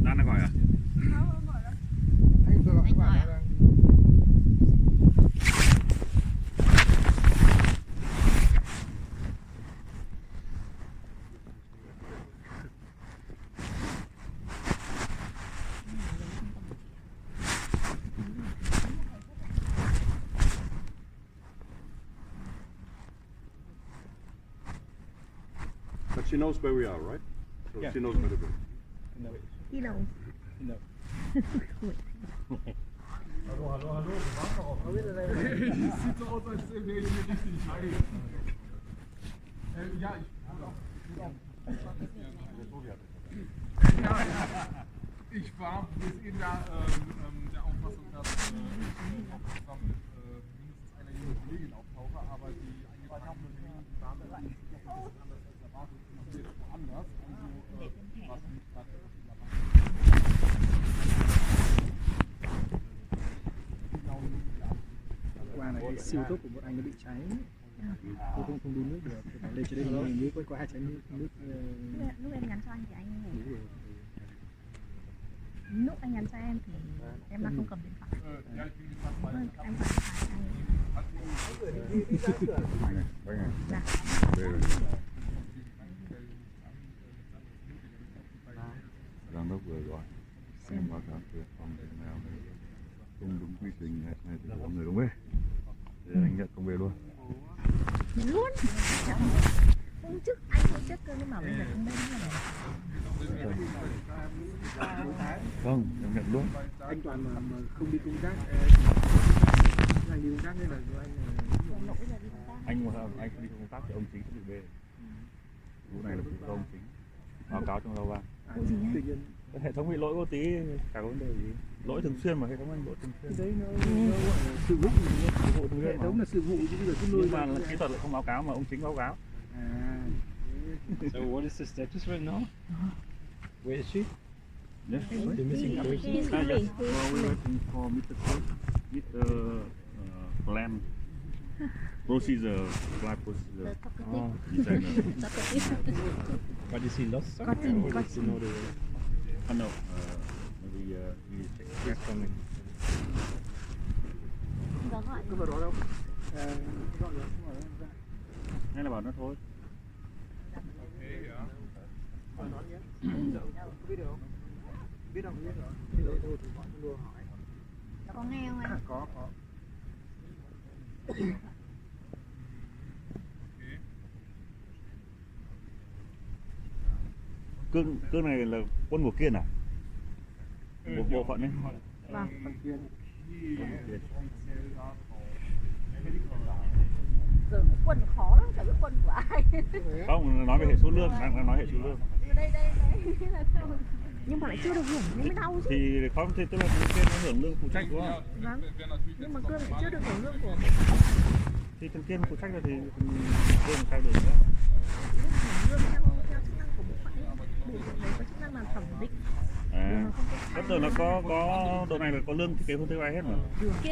Lan đang gọi à? Anh vừa gọi Anh gọi à? đang But she knows where we are, right? So Yeah. she knows where to go. Đi đâu? Sieht so aus, als wäre ich hier richtig heil. Ja, ich war bis eben der Auffassung, dass zusammen mit mindestens einer jungen Kollegin auftauche, aber die eingetragenen Termine waren anders als erwartet. Und jetzt woanders. Also was nicht gerade qua này cái siêu tốc của bọn anh nó bị cháy, tôi không đun nước được, phải lên trên đây mình mới có hai chén nước. Lúc em nhắn cho anh thì anh ngủ. Lúc anh nhắn cho em thì em đang không cầm điện thoại. ja, ich bin gespannt, weil Em cầm điện thoại anh. Dạ. Giám đốc vừa gọi xem báo cáo về phòng thế nào không đúng quy trình này thì có người không về. Để anh nhận không về luôn. Nhận luôn. Hôm trước anh hôm trước cơ nhưng mà bây giờ không bên rồi. Không, em nhận luôn. Anh Toàn mà không đi công tác, anh đi công tác nên là do anh Lỗi là đi công tác. Anh mà anh không đi công tác thì ông chính sẽ bị bê. Vụ này là vụ do ông chính. Báo cáo trong lâu ban. tự nhiên Hệ thống bị lỗi có tí chả có vấn đề gì. Lỗi thường xuyên mà hệ thống anh lỗi thường xuyên. cái đấy nó gọi là sự vụ, hệ thống là sự vụ chứ bây giờ cứ lôi Nhưng mà kỹ thuật lại không báo cáo mà ông chính báo cáo. So what is the status right now? Where is she? Yes. The missing person? He's Yes. coming. Well, we're waiting for Mr. Cook, Mr. Plan procedure, flight procedure. Designer. But is he lost Got somewhere him, or got does he him. know the way? No, maybe we check. He's coming. Có gọi. có vào đó đâu. Gọi rồi, Hay là bảo nó thôi. nói nhé. Biết được không? Biết không? Biết rồi. Thế rồi tôi thì gọi tôi hỏi. Nó có nghe không anh? Có. Cương này là quân của Kiên à? Một bộ phận đấy. Vâng. Thằng Kiên. Giờ quân khó lắm, chẳng biết quân của ai. Không, nói về hệ số lương, đang nói hệ số lương. Đây là sao? Nhưng mà lại chưa được hưởng nên mới đau chứ. Thì không, thì tức là Kiên nó hưởng lương phụ trách đúng không? Vâng. Nhưng mà Cương lại chưa được hưởng lương của Thì thằng Kiên phụ trách rồi thì Cương sao được nữa? lương theo chức năng của bộ phận ấy. Bộ phận đấy có chức năng là thẩm định. À, bất giờ nó có độ này là có lương thiết kế không thuê ai hết mà.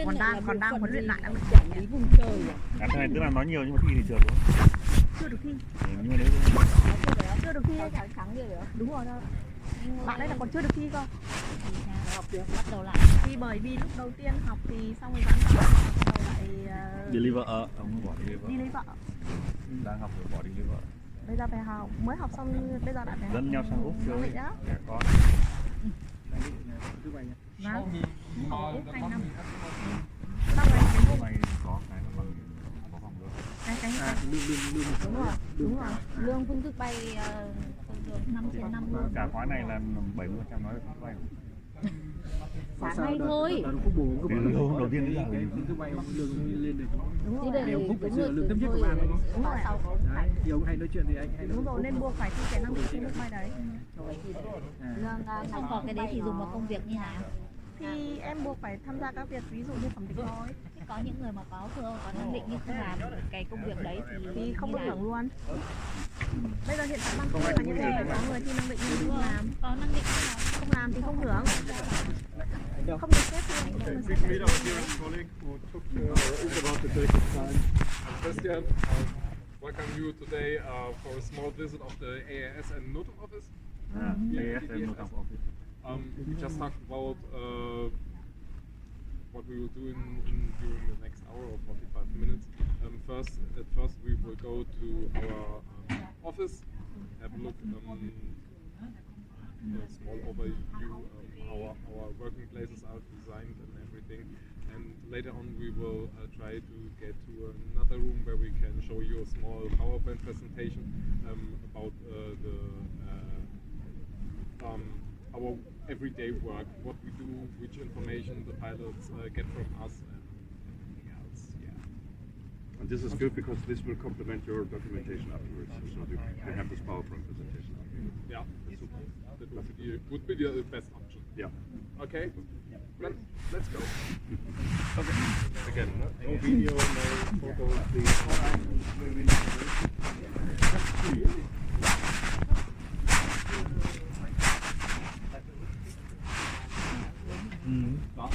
Còn đang huấn luyện lại đang quản lý vùng trời à? À, cái này tức là nói nhiều nhưng mà thi thì trượt đúng không? chưa được thi. Nhưng mà nếu Chưa được thi. Trắng gì đó. Đúng rồi đó. Bạn ấy là còn chưa được thi cơ. Bắt đầu lại. Thi bởi vì lúc đầu tiên học thì xong rồi gián đoạn xong rồi lại đi lấy vợ, ông bỏ đi lấy vợ. đi lấy vợ. Đang học rồi bỏ đi lấy vợ. Bây giờ phải học, mới học xong bây giờ đã phải Dẫn nhau sang Úc Sang chơi. Mỹ đó. Trẻ con. Thứ bảy nhỉ? Vâng. Ở Úc 2 năm. Xong Xong rồi cái Hôm nay có cái nó bằng có phòng luôn. cái Lương đúng rồi. Lương phương thức bay 5/5 luôn. Cả khóa này là 70% nói là bay. Sáng nay thôi. Là nó không bổ có Thì lương đầu tiên là thứ bảy lương lên được. Đúng Đi rồi. đây Thì ông Phúc phải đúng sửa rồi, lương thấp nhất thôi, của bạn đúng không? Đúng rồi. sau có Đấy, thì ông hay nói chuyện thì anh hay Đúng rồi, nên buộc phải thi cái năng lực trên nước bay đấy. rồi thì lương không có cái đấy thì dùng vào công việc như nào? Thì em buộc phải tham gia các việc ví dụ như thẩm định thôi. Thế có những người mà có thường có năng định nhưng không làm cái công việc đấy Thì không như được nào? hưởng luôn. Bây giờ hiện tại đang thi là như thế, có người thi năng định nhưng không làm. Có năng định nhưng mà Không làm thì không hưởng. Không được xếp luôn. Không được xếp Big meet luôn. up here, colleague who took is about to take his time. Christian, welcome you today for a small visit of the AAS and Notum office. AS and Notam office. We just talked about what we will do during the next hour or 45 minutes. At first we will go to our office, have a look, a small overview how our working places are designed and everything. And later on we will try to get to another room where we can show you a small PowerPoint presentation about our everyday work, what we do, which information the pilots get from us, and everything else. Yeah. And this is good because this will complement your documentation afterwards. So you can have this PowerPoint presentation afterwards. Yeah, that would be the best option. Yeah. Okay, let's go. Again, No video, no photos, please. Đó,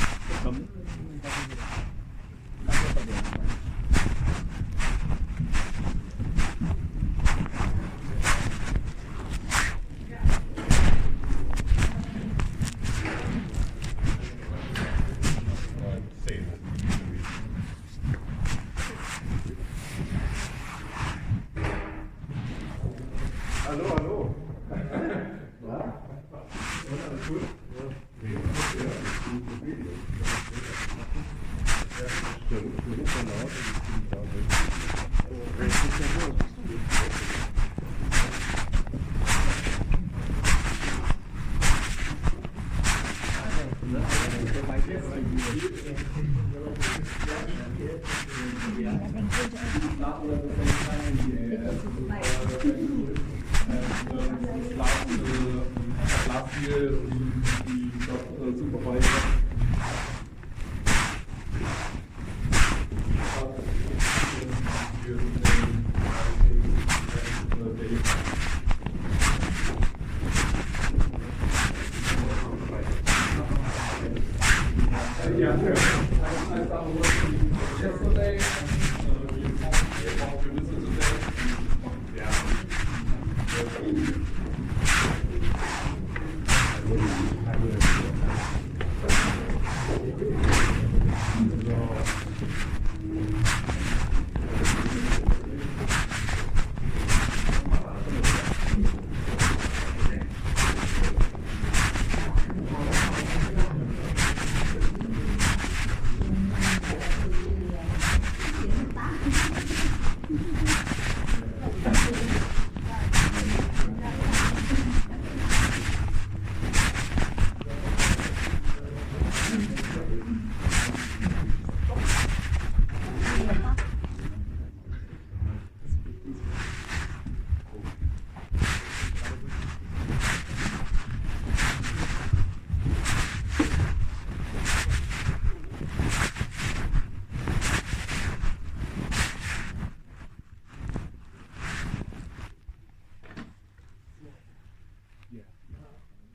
cấm. Hallo. Last year we got supervisor. I started working yesterday. We talked about the visit today.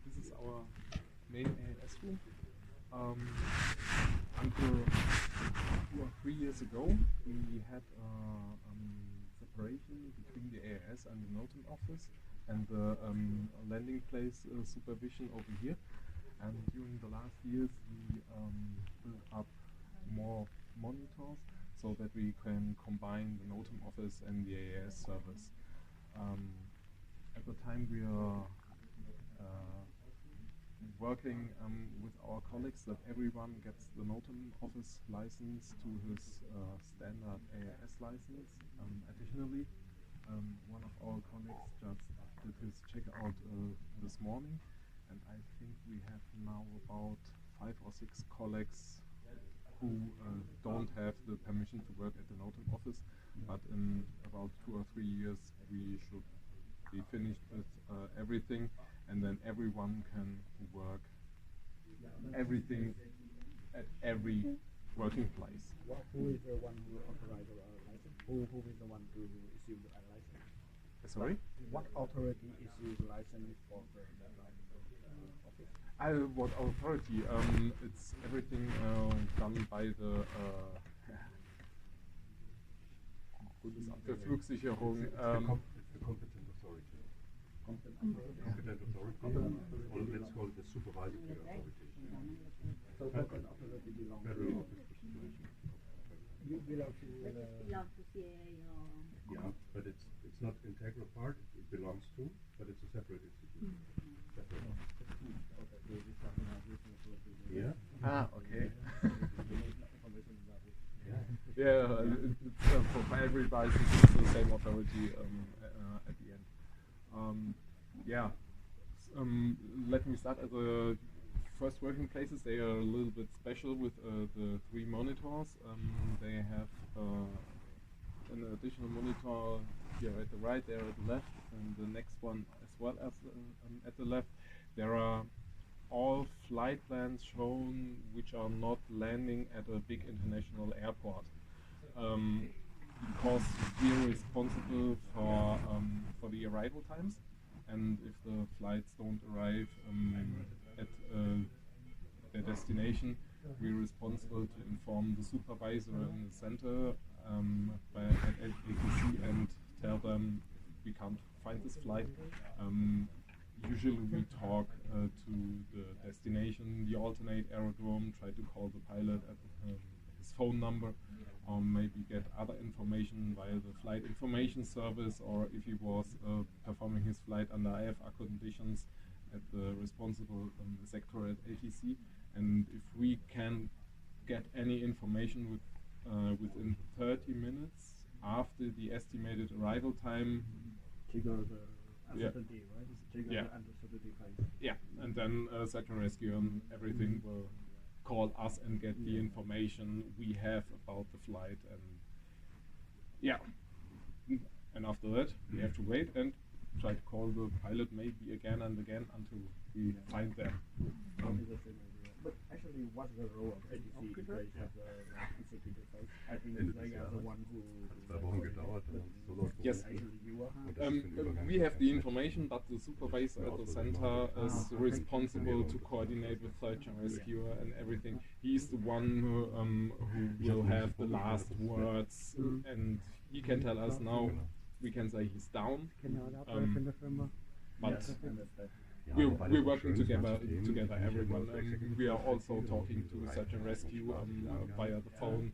This is our main AIS room. Until 2 or 3 years ago, we had separation between the AIS and the NOTAM office and the landing place supervision over here. And during the last years, we built up more monitors so that we can combine the NOTAM office and the AIS service. At the time, we are working with our colleagues that everyone gets the NOTAM office license to his standard AIS license. Additionally, one of our colleagues just did his checkout this morning, and I think we have now about 5 or 6 colleagues who don't have the permission to work at the NOTAM office, but in about 2 or 3 years we should be finished with everything, and then everyone can work everything at every working place. Who is the one who authorizes our license? Who is the one to issue the license? Sorry? What authority issues the license for the office? What authority? It's everything done by the Bundesamt für Flugsicherung. It's the competent authority. Competent authority, or let's call it the supervisory authority. Federal Office for Supervision. Belong to CAA or Yeah, but it's not integral part. It belongs to, but it's a separate institution. Separate. Yeah. Ah, okay. Yeah. Yeah, for every license it's the same authority at the end. Yeah. Let me start at the first working places. They are a little bit special with the 3 monitors. They have an additional monitor here at the right, there at the left, and the next one as well as at the left. There are all flight plans shown which are not landing at a big international airport. Because we're responsible for the arrival times, and if the flights don't arrive at their destination, we're responsible to inform the supervisor in the center at ATC and tell them we can't find this flight. Usually we talk to the destination, the alternate aerodrome, try to call the pilot at his phone number, or maybe get other information via the flight information service, or if he was performing his flight under IFR conditions at the responsible sector at ATC. And if we can get any information within 30 minutes after the estimated arrival time, Trigger the Yeah. uncertainty, right? It's trigger Yeah. the uncertainty phase. yeah, and then search and rescue and everything will call us and get the information we have about the flight, and yeah, and after that we have to wait and try to call the pilot maybe again and again until we find them. Probably the same idea. But actually, what's the role of ATC in place of the uncertainty phase? I think they are the one who. 2 Wochen gedauert, dann ist es so läuft. Yes. Actually, you are. Und das ist ein Übergang. We have the information, but the supervisor at the center is responsible to coordinate with search and rescue and everything. He's the one who will have the last words, and he can tell us now. We can say he's down, but Ja, we're weil das working schön ist, together, manche Themen, together die everyone. hier nur We are also executive talking to Bereich search and rescue via the phone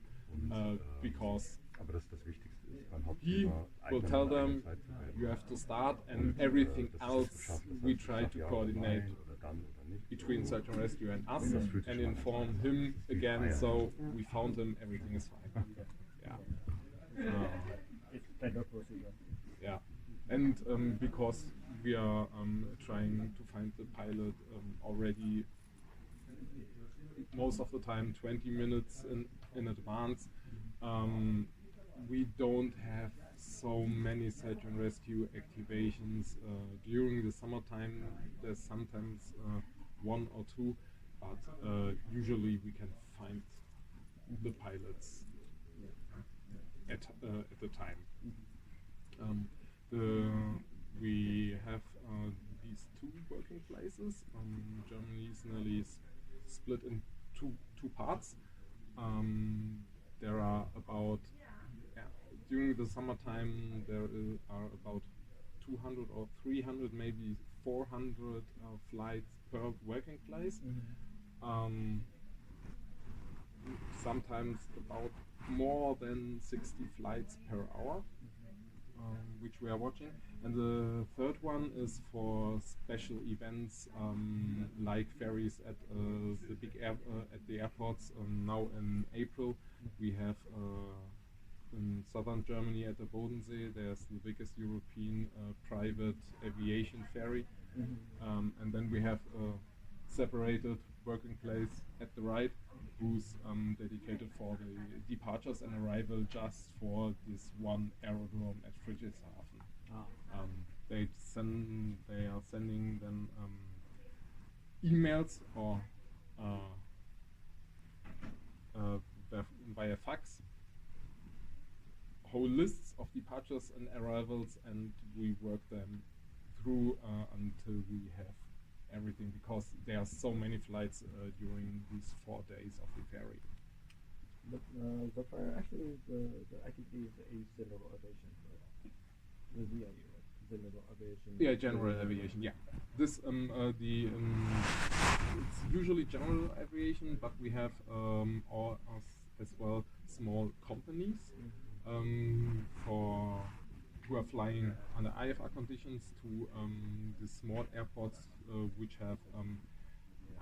because Aber das Wichtigste ist, beim he Hauptthema will eigene tell them Zeit zu werden. you have to start, and everything Das ist else zu schaffen. Das we heißt, try ich to sag ja coordinate oder dann oder nicht. between search and rescue and us, Das fühlt sich and schon inform an. him Das ist die again. Freiheit. So we found him, everything is fine. Yeah. It's standard procedure. Yeah, and because we are trying to find the pilot already most of the time 20 minutes in advance, we don't have so many search and rescue activations during the summertime. There's sometimes 1 or 2, but usually we can find the pilots at the time. We have these 2 working places. Germany is nearly split in two parts. There are about during the summertime there are about 200 or 300, maybe 400 flights per working place. Sometimes about more than 60 flights per hour. Which we are watching, and the third one is for special events like ferries at the big at the airports. Now in April, we have in southern Germany at the Bodensee. There's the biggest European private aviation ferry, and then we have a separated working place at the right, who's dedicated for the departures and arrival just for this one aerodrome at Friedrichshafen. They are sending them emails or via fax whole lists of departures and arrivals, and we work them through until we have everything, because there are so many flights during these 4 days of the ferry. But so far, actually, the ITC is a standardization for the VIA, right? general aviation. Yeah, general aviation. Yeah, this it's usually general aviation, but we have all as well small companies for who are flying under IFR conditions to the small airports which have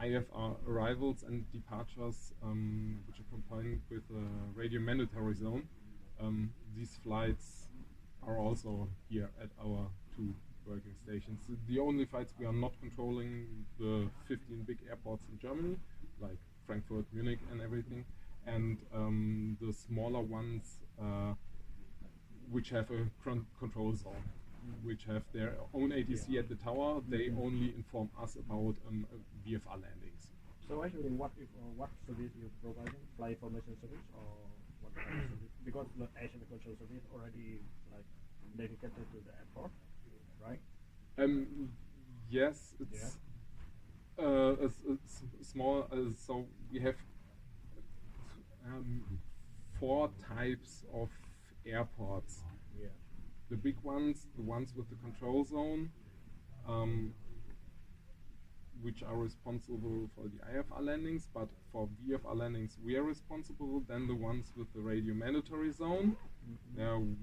IFR arrivals and departures, which are combined with a radio mandatory zone. These flights are also here at our 2 working stations. The only flights we are not controlling the 15 big airports in Germany, like Frankfurt, Munich, and everything, and the smaller ones which have a control zone, which have their own ATC at the tower. They only inform us about VFR landings. So actually, what service you providing? Flight information service or what kind of service? Because the air traffic control service already like dedicated to the airport, right? Yes, it's a small. So we have 4 types of airports. Yeah. The big ones, the ones with the control zone, which are responsible for the IFR landings, but for VFR landings we are responsible. Then the ones with the radio mandatory zone,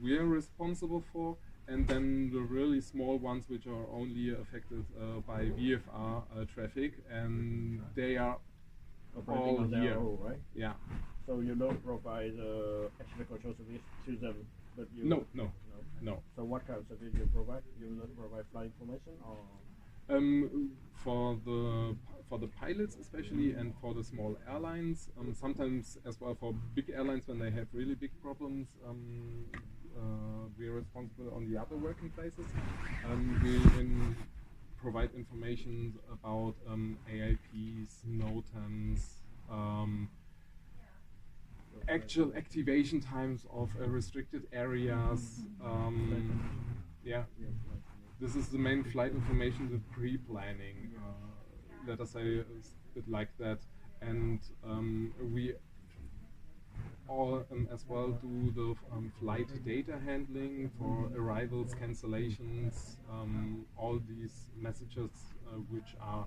we are responsible for, and then the really small ones which are only affected by VFR traffic, and they are Operating all on their here. own, right? Yeah. So you don't provide air traffic control service to them, but you No, no, no. So what kind of service you provide? You not provide flight information or? For the pilots especially, and for the small airlines, sometimes as well for big airlines when they have really big problems, we are responsible on the other working places. We provide information about AIPs, NOTAMs, actual activation times of restricted areas. Yeah. This is the main flight information, the pre-planning, let us say a bit like that. And we all as well do the flight data handling for arrivals, cancellations, all these messages which are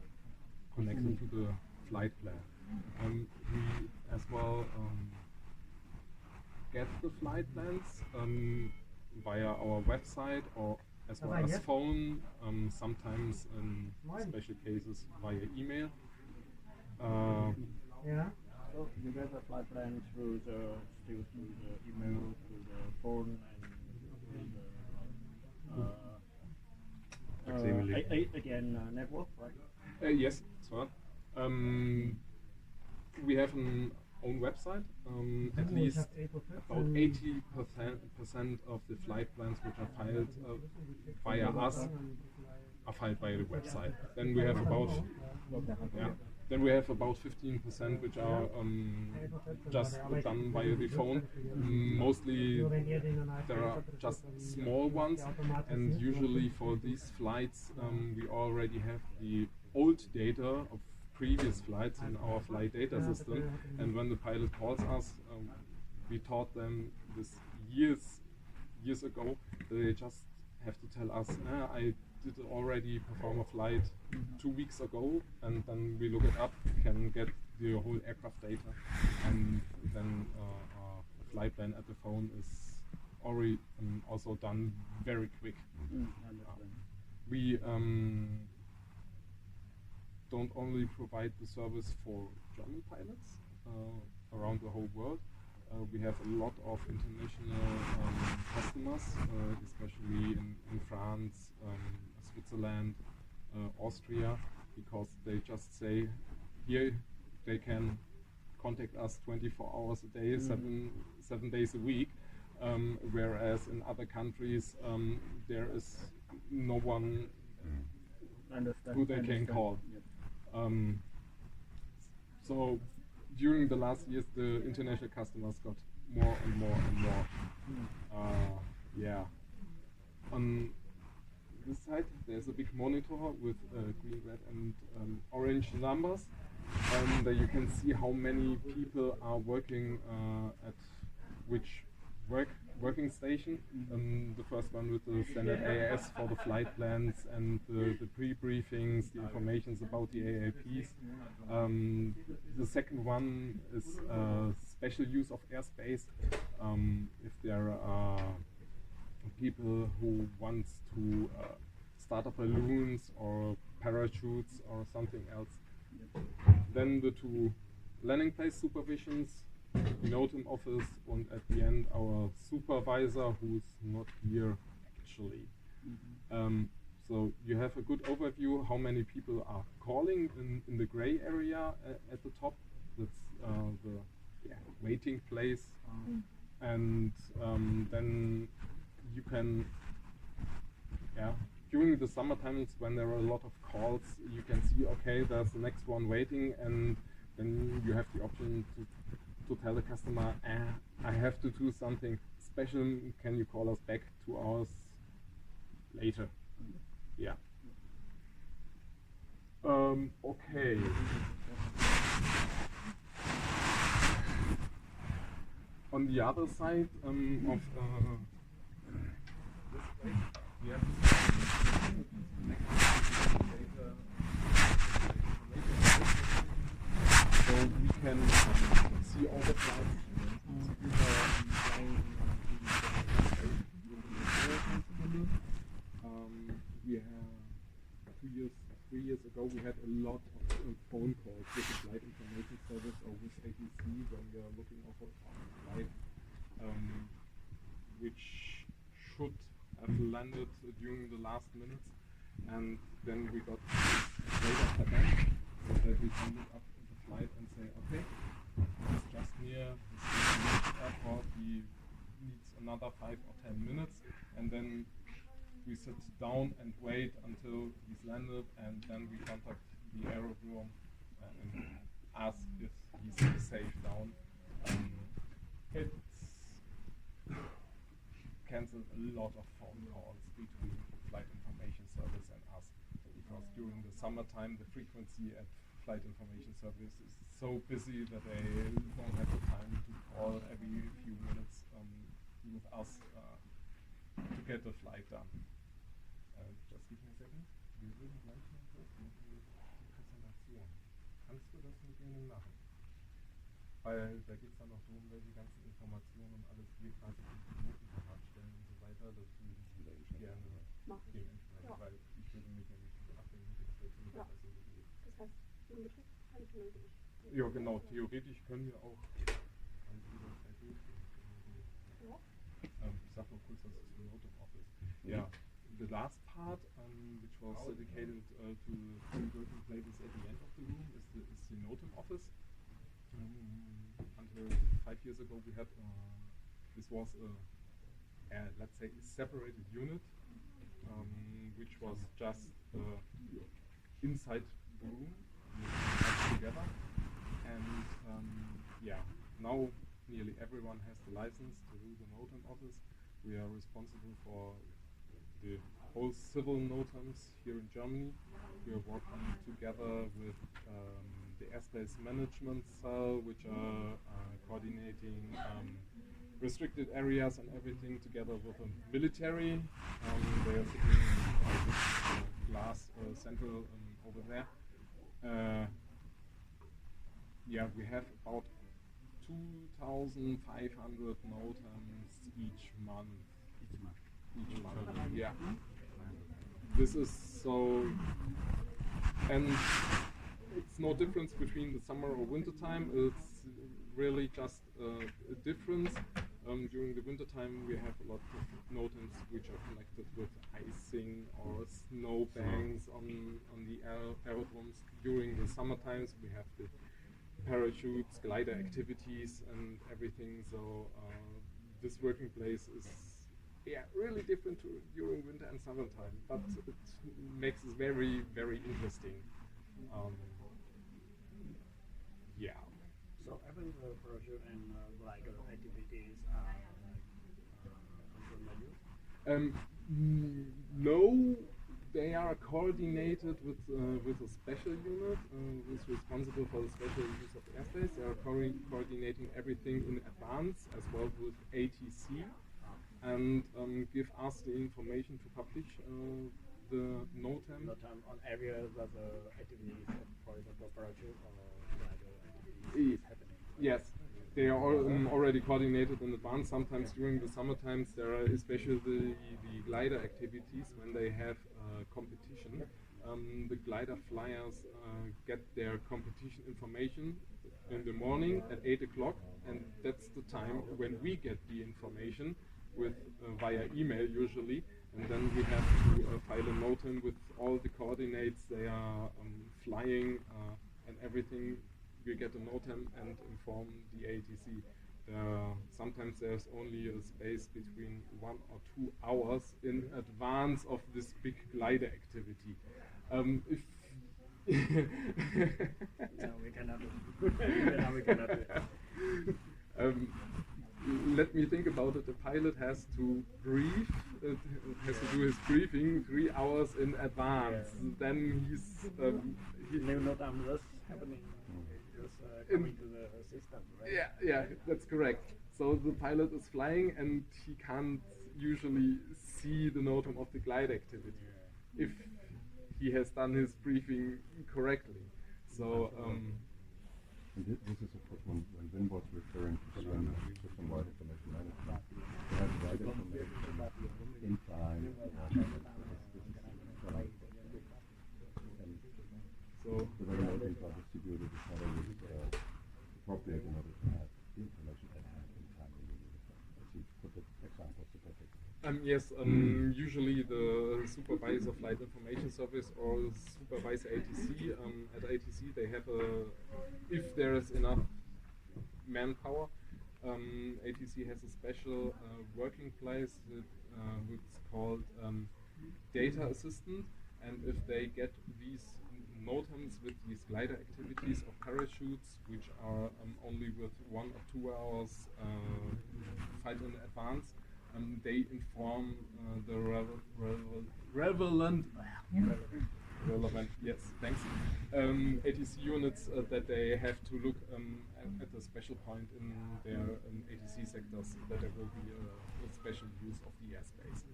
connected to the flight plan. We as well get the flight plans via our website or as well as phone, sometimes in special cases via email. So you get the flight plan through the email, through the phone, and again network, right? Yes, as well. We have an own website. At least about 80% of the flight plans which are filed via us are filed by the website. Then we have about 15% which are just done via the phone. Mostly there are just small ones, and usually for these flights we already have the old data of previous flights in our flight data system, and when the pilot calls us, we taught them this years ago. They just have to tell us, I did already perform a flight 2 weeks ago, and then we look it up, can get the whole aircraft data, and then a flight plan at the phone is already also done very quick. We don't only provide the service for German pilots around the whole world. We have a lot of international customers, especially in France, Switzerland, Austria, because they just say here they can contact us 24 hours a day, seven days a week, whereas in other countries there is no one who they can call. So during the last years, the international customers got more and more and more. On this side, there's a big monitor with green, red, and orange numbers. There you can see how many people are working at which work working station. The first one with the standard AAS for the flight plans and the pre-briefings, the informations about the AAPs. The second one is special use of airspace. If there are people who want to start up balloons or parachutes or something else. Then the two landing place supervisions, the NOTAM office, and at the end our supervisor, who's not here actually. So you have a good overview how many people are calling in the gray area at the top. That's the waiting place, and then you can, during the summer times when there are a lot of calls, you can see, okay, there's the next one waiting, and then you have the option to tell the customer, I have to do something special, can you call us back 2 hours later? Yeah. Okay. On the other side of this place, we have so we can see all the flights. We have 3 years ago, we had a lot of phone calls with the flight information service or with ATC when we are looking for a flight, which should have landed during the last minutes, and then we got data pattern so that we can look up the flight and say, okay, he's just near the airport, he needs another 5 or 10 minutes, and then we sit down and wait until he's landed, and then we contact the aerodrome and ask if he's safe down. It's cancelled a lot of phone calls between flight information service and us, because during the summertime the frequency at flight information service is so busy that they don't have the time to call every few minutes with us to get the flight done. Just give me a second. Wir würden gleich noch kurz die Präsentation. Kannst du das mit denen machen? Weil da geht es dann noch darum, welche ganzen Informationen und alles wir quasi für die Noten bereitstellen und so weiter. Das würde ich gerne dementsprechend, weil ich würde mich nämlich abhängig mit der Situation besser bewegen. Das heißt, im Betrieb kann ich nur durch. Ja, genau. Theoretisch können wir auch alles jederzeit durchgehen. Ich sag mal kurz, das ist ein Note Office. Ja. The last part, which was dedicated to the working places at the end of the room, is the NOTAM office. Until 5 years ago, we had this was let's say a separated unit, which was just inside the room together. And now nearly everyone has the license to do the NOTAM office. We are responsible for the whole civil NOTAMs here in Germany. We are working together with the airspace management cell, which are coordinating restricted areas and everything together with the military. They are sitting in this glass central over there. We have about 2,500 NOTAMs each month. Yeah. This is so, and it's no difference between the summer or winter time. It's really just a difference. During the winter time, we have a lot of NOTAMs which are connected with icing or snow banks on the aerodromes. During the summer times, we have the parachutes, glider activities, and everything. So this working place is really different during winter and summertime, but it makes it very, very interesting. So every parachute and glider activities are controlled by you? No, they are coordinated with a special unit who's responsible for the special use of airspace. They are coordinating everything in advance as well with ATC. and give us the information to publish the NOTAM. Not on areas where the activities, for example, parachute or glider activities is happening. Yes, they are already coordinated in advance. Sometimes during the summer times there are especially the glider activities when they have competition. The glider flyers get their competition information in the morning at 8 o'clock, and that's the time when we get the information with via email usually, and then we have to file a NOTAM with all the coordinates they are flying and everything. We get a NOTAM and inform the ATC. Sometimes there's only a space between 1 or 2 hours in advance of this big glider activity. If No, we cannot do it. No, we cannot do it. Let me think about it. The pilot has to brief, has to do his briefing 3 hours in advance. Yeah. Then he's New NOTAM is happening. Just coming to the system, right? yeah, that's correct. So the pilot is flying and he can't usually see the NOTAM of the glide activity if he has done his briefing correctly. So And this is of course when Wim was referring to system-wide information management. We have right information in time. So the way things are distributed is not always appropriate in order to have the information at hand in time when you need it. As you put the examples to perfect. yes, usually the supervisor flight information service or supervisor ATC. At ATC they have if there is enough manpower, ATC has a special working place which is called data assistant, and if they get these NOTAMs with these glider activities of parachutes, which are only with 1 or 2 hours flight in advance, they inform the relevant, yes, thanks, ATC units that they have to look at a special point in their ATC sectors, that there will be a special use of the airspace.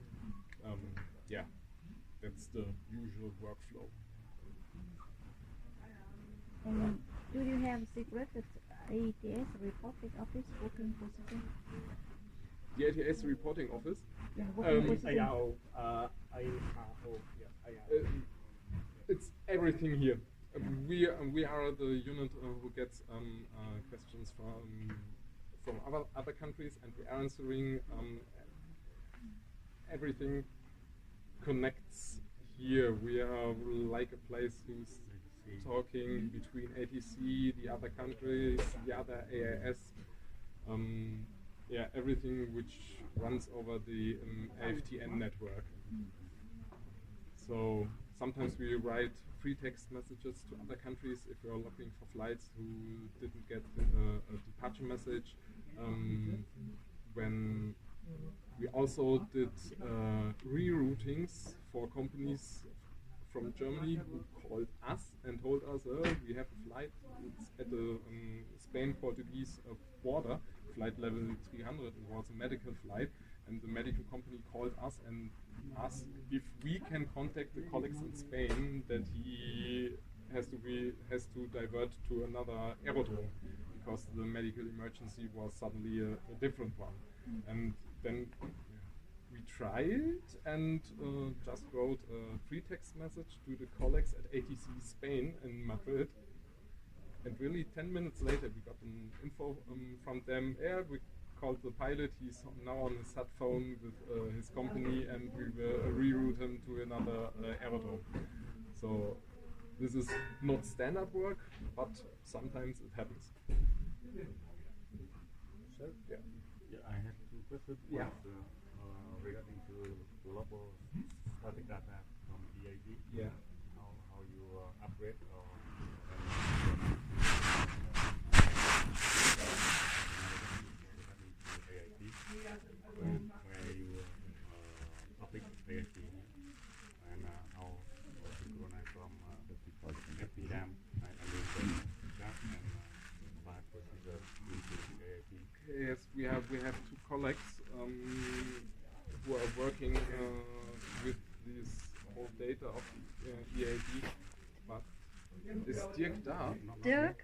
Yeah, that's the usual workflow. And do you have secret ATS reporting office working position? The ATS reporting office. Yeah, working position. IRO, IRO, yeah, IRO. It's everything here. We are the unit who gets questions from other countries, and we are answering. Everything connects here. We are like a place who's talking between ATC, the other countries, the other AIS. Yeah, everything which runs over the AFTN network. So sometimes we write free text messages to other countries if we are looking for flights who didn't get a departure message. When we also did reroutings for companies from Germany who called us and told us, we have a flight, it's at the Spain-Portuguese border, flight level 300, it was a medical flight, and the medical company called us and asked if we can contact the colleagues in Spain that he has to divert to another aerodrome because the medical emergency was suddenly a different one. And then we tried and just wrote a free text message to the colleagues at ATC Spain in Madrid. And really 10 minutes later we got an info from them. Yeah, we called the pilot, he's now on his sat phone with his company, and we will reroute him to another aerodrome. So this is not standard work, but sometimes it happens. So, yeah. Yeah, I have two questions. Yeah. One, regarding to global static data from EID. Yeah. How you upgrade or where you public AID and how synchronize from FPDAM and flight procedure into AID. Yes, we have two colleagues. Dirk da? Dirk?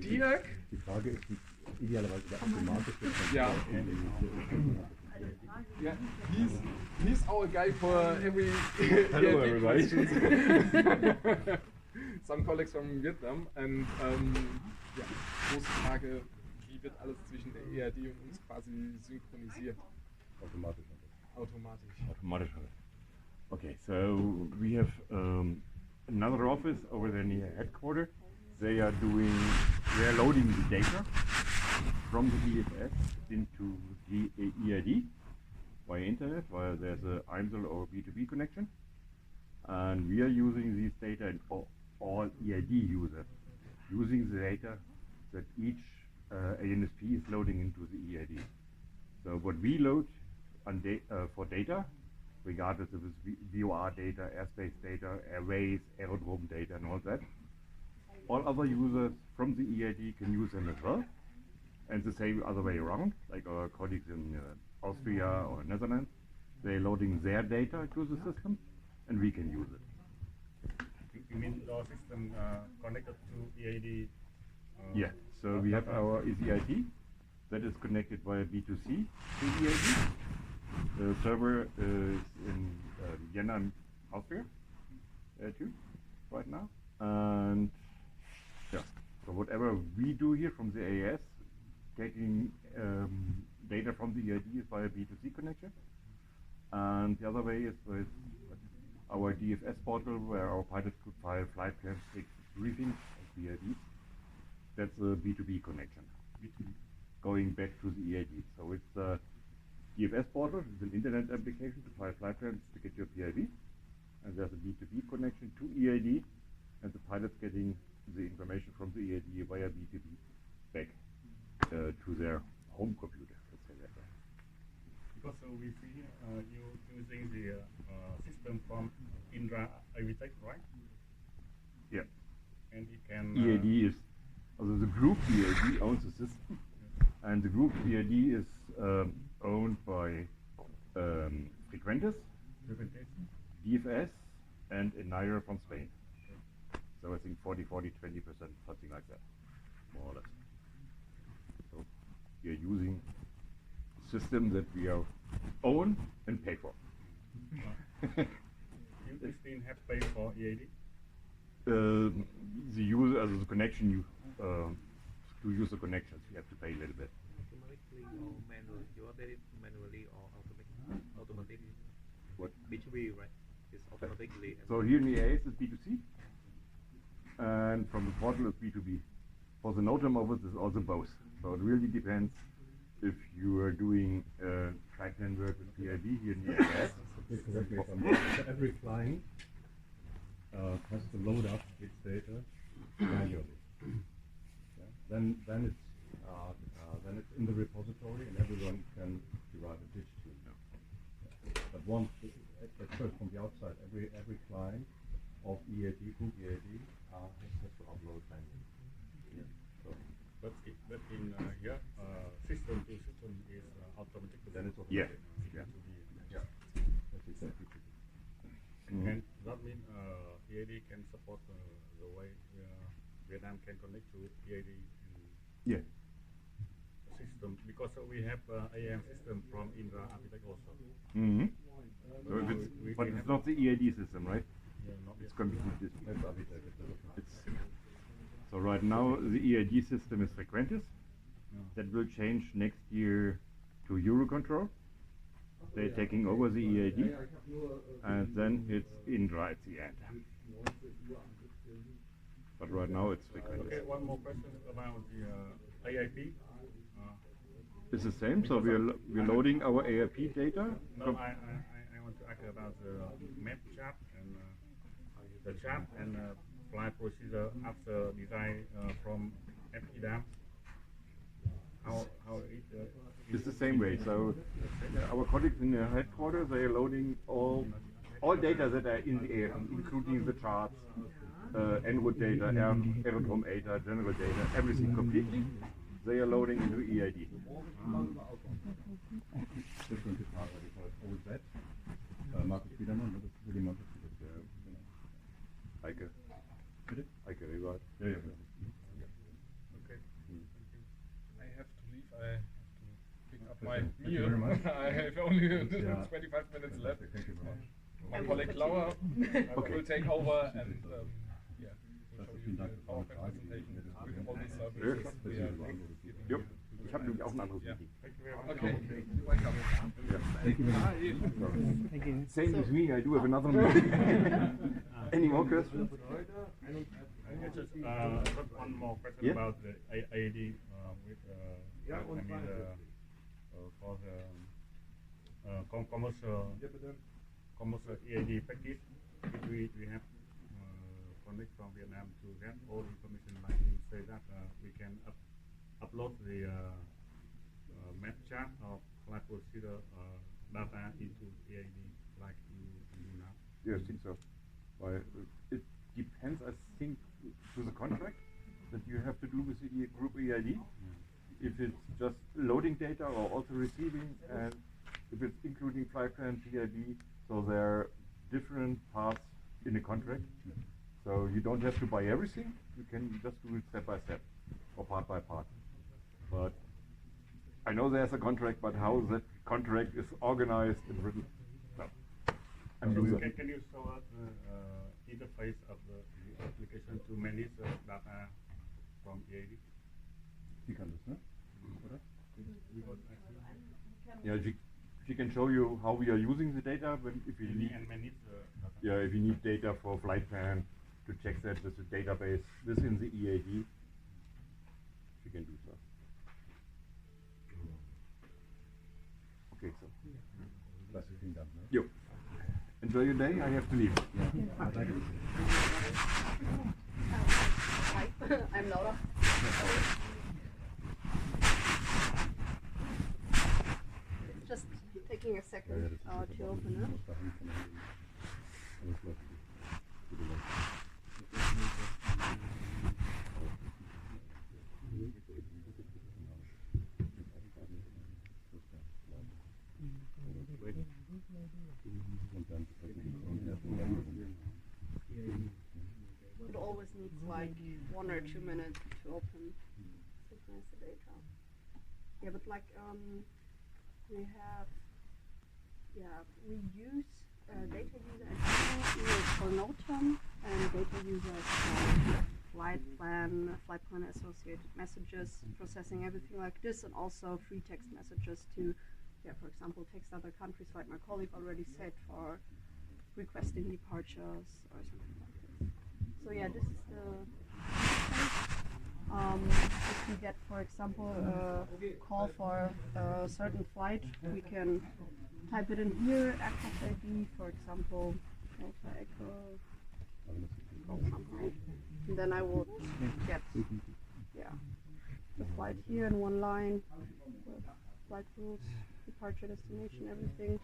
Dirk? Die Frage ist idealerweise der automatische Yeah. Yeah, he's our guy for every Hello, EID everybody. questions. Some colleagues from Vietnam and ja, große Frage, wie wird alles zwischen der ERD und uns quasi synchronisiert? Automatisch. Automatisch. Automatically. Okay, so we have another office over there near headquarters. They are loading the data from the DFS into the EID via internet, via there's a IMSL or B2B connection. And we are using these data in all EID users, using the data that each ANSP is loading into the EID. So what we load for data, regardless if it's VOR data, airspace data, airways, aerodrome data, and all that, all other users from the EID can use them as well. And the same other way around, like our colleagues in Austria or Netherlands, they're loading their data to the system, and we can use it. You mean your system connected to EID? Yeah, so we have our EID that is connected via B2C to EID. The server is in Vienna, Austria, too, right now. And yeah, so whatever we do here from the AAS, taking data from the EID is via B2C connection. And the other way is with our DFS portal, where our pilots could file flight plans, take briefings of the EID. That's a B2B connection, going back to the EID. So it's a DFS portal, it's an internet application to file flight plans to get your PIV. And there's a B2B connection to EID, and the pilot's getting the information from the EID via B2B back to their home computer, let's say that way. Because we see you using the system from Indra Avitech, right? Yeah. And it can. EID is, also the group EID owns the system, and the group EID is owned by Frequentis, DFS, and Enira from Spain. So I think 40, 20%, something like that, more or less. So we are using a system that we are own and pay for. You Christine have paid for EID? The user, as the connection, to use the connections, you have to pay a little bit. Automatically or manually? You are paid manually or automatically? What? B2B, right? It's automatically. So here in the AS is B2C, and from the portal is B2B. For the NOTAM office is also both. So it really depends if you are doing track plan work with PIV here in the AS. Correct me if I'm wrong. So every client has to load up its data manually. Yeah. Then it's in the repository, and everyone can derive it digitally. But once at first from the outside, every client of EAD, group EAD, has to upload manually. Yeah. So But in here, system to system is automatic. then it's yeah, automatic. yeah. Yeah. That's exactly true. And that means EID can support the way Vietnam can connect to EID Yeah. system, because we have AM system from Indra Avitech also. Mm-hmm. So if it's, but it's not the EID system, right? Yeah, not It's yet. completely different. That's Avitech. It's, so right now the EID system is Frequentis. That will change next year to Eurocontrol. They're taking over the EID, and then it's Indra at the end. But right now it's Frequentis. Okay, one more question about the AIP. It's the same. So we're loading our AIP data. No, from- I want to ask about the map chart and the chart and flight procedure after design from FEDAM. How it It's the same way. So our colleagues in the headquarters, they are loading all data that are in the air, including the charts, en route data, aerodrome data, general data, everything completely. They are loading into EID. Different department, we call it OZ. Markus Biedermann, das ist für die Mannschaft. Heike. Bitte? Okay, right. Yeah. Okay. I have to leave. I have to pick up my Thank you meal. very much. I have only Yeah. 25 minutes left. Thank you very much. My colleague Laura will take over and yeah, will show you the PowerPoint presentation with all these services we are giving Jo, you. ich habe nämlich auch ein anderes Yeah. Meeting. Okay, welcome. Thank you very much. Same with me, I do have another meeting. Any more questions? I just got one more question Yeah. about the IAD with for the commercial EAD package. We have connect from Vietnam to get all information like you say that we can upload the map chart or flight procedure data into EAD like you do now. Yeah, I think so. Well, it depends, I think, to the contract that you have to do with the group EID. If it's just loading data or also receiving, and if it's including flight plan, PID, so there are different parts in the contract. So you don't have to buy everything, you can just do it step by step or part by part. But I know there's a contract, but how that contract is organized and written, no. I'm doing that. Can you show us the interface of the application to manage the data from EAD? Wie kann das, ne? Oder? Yeah, she can show you how we are using the data if you need. And manage the data. Yeah, if you need data for flight plan to check that with the database within the EAD, she can do so. Okay, so. Klasse, vielen Dank. Ne? Yo. Enjoy your day, I have to leave. Ja, danke. Hi, I'm Laura. It's just taking a second to open it. Alles läuft gut. Gute Leute. It always needs like 1 or 2 minutes to open synchronize the data. Yeah, but like we have, we use data user as for NOTAM and data users for flight plan associated messages, processing everything like this, and also free text messages to, for example, text other countries, like my colleague already said, for requesting departures or something like this. So yeah, this is the if we get, for example, a call for a certain flight, we can type it in here, aircraft ID, for example, Delta Echo, something. And then I will get the flight here in one line, with flight rules, departure, destination, everything.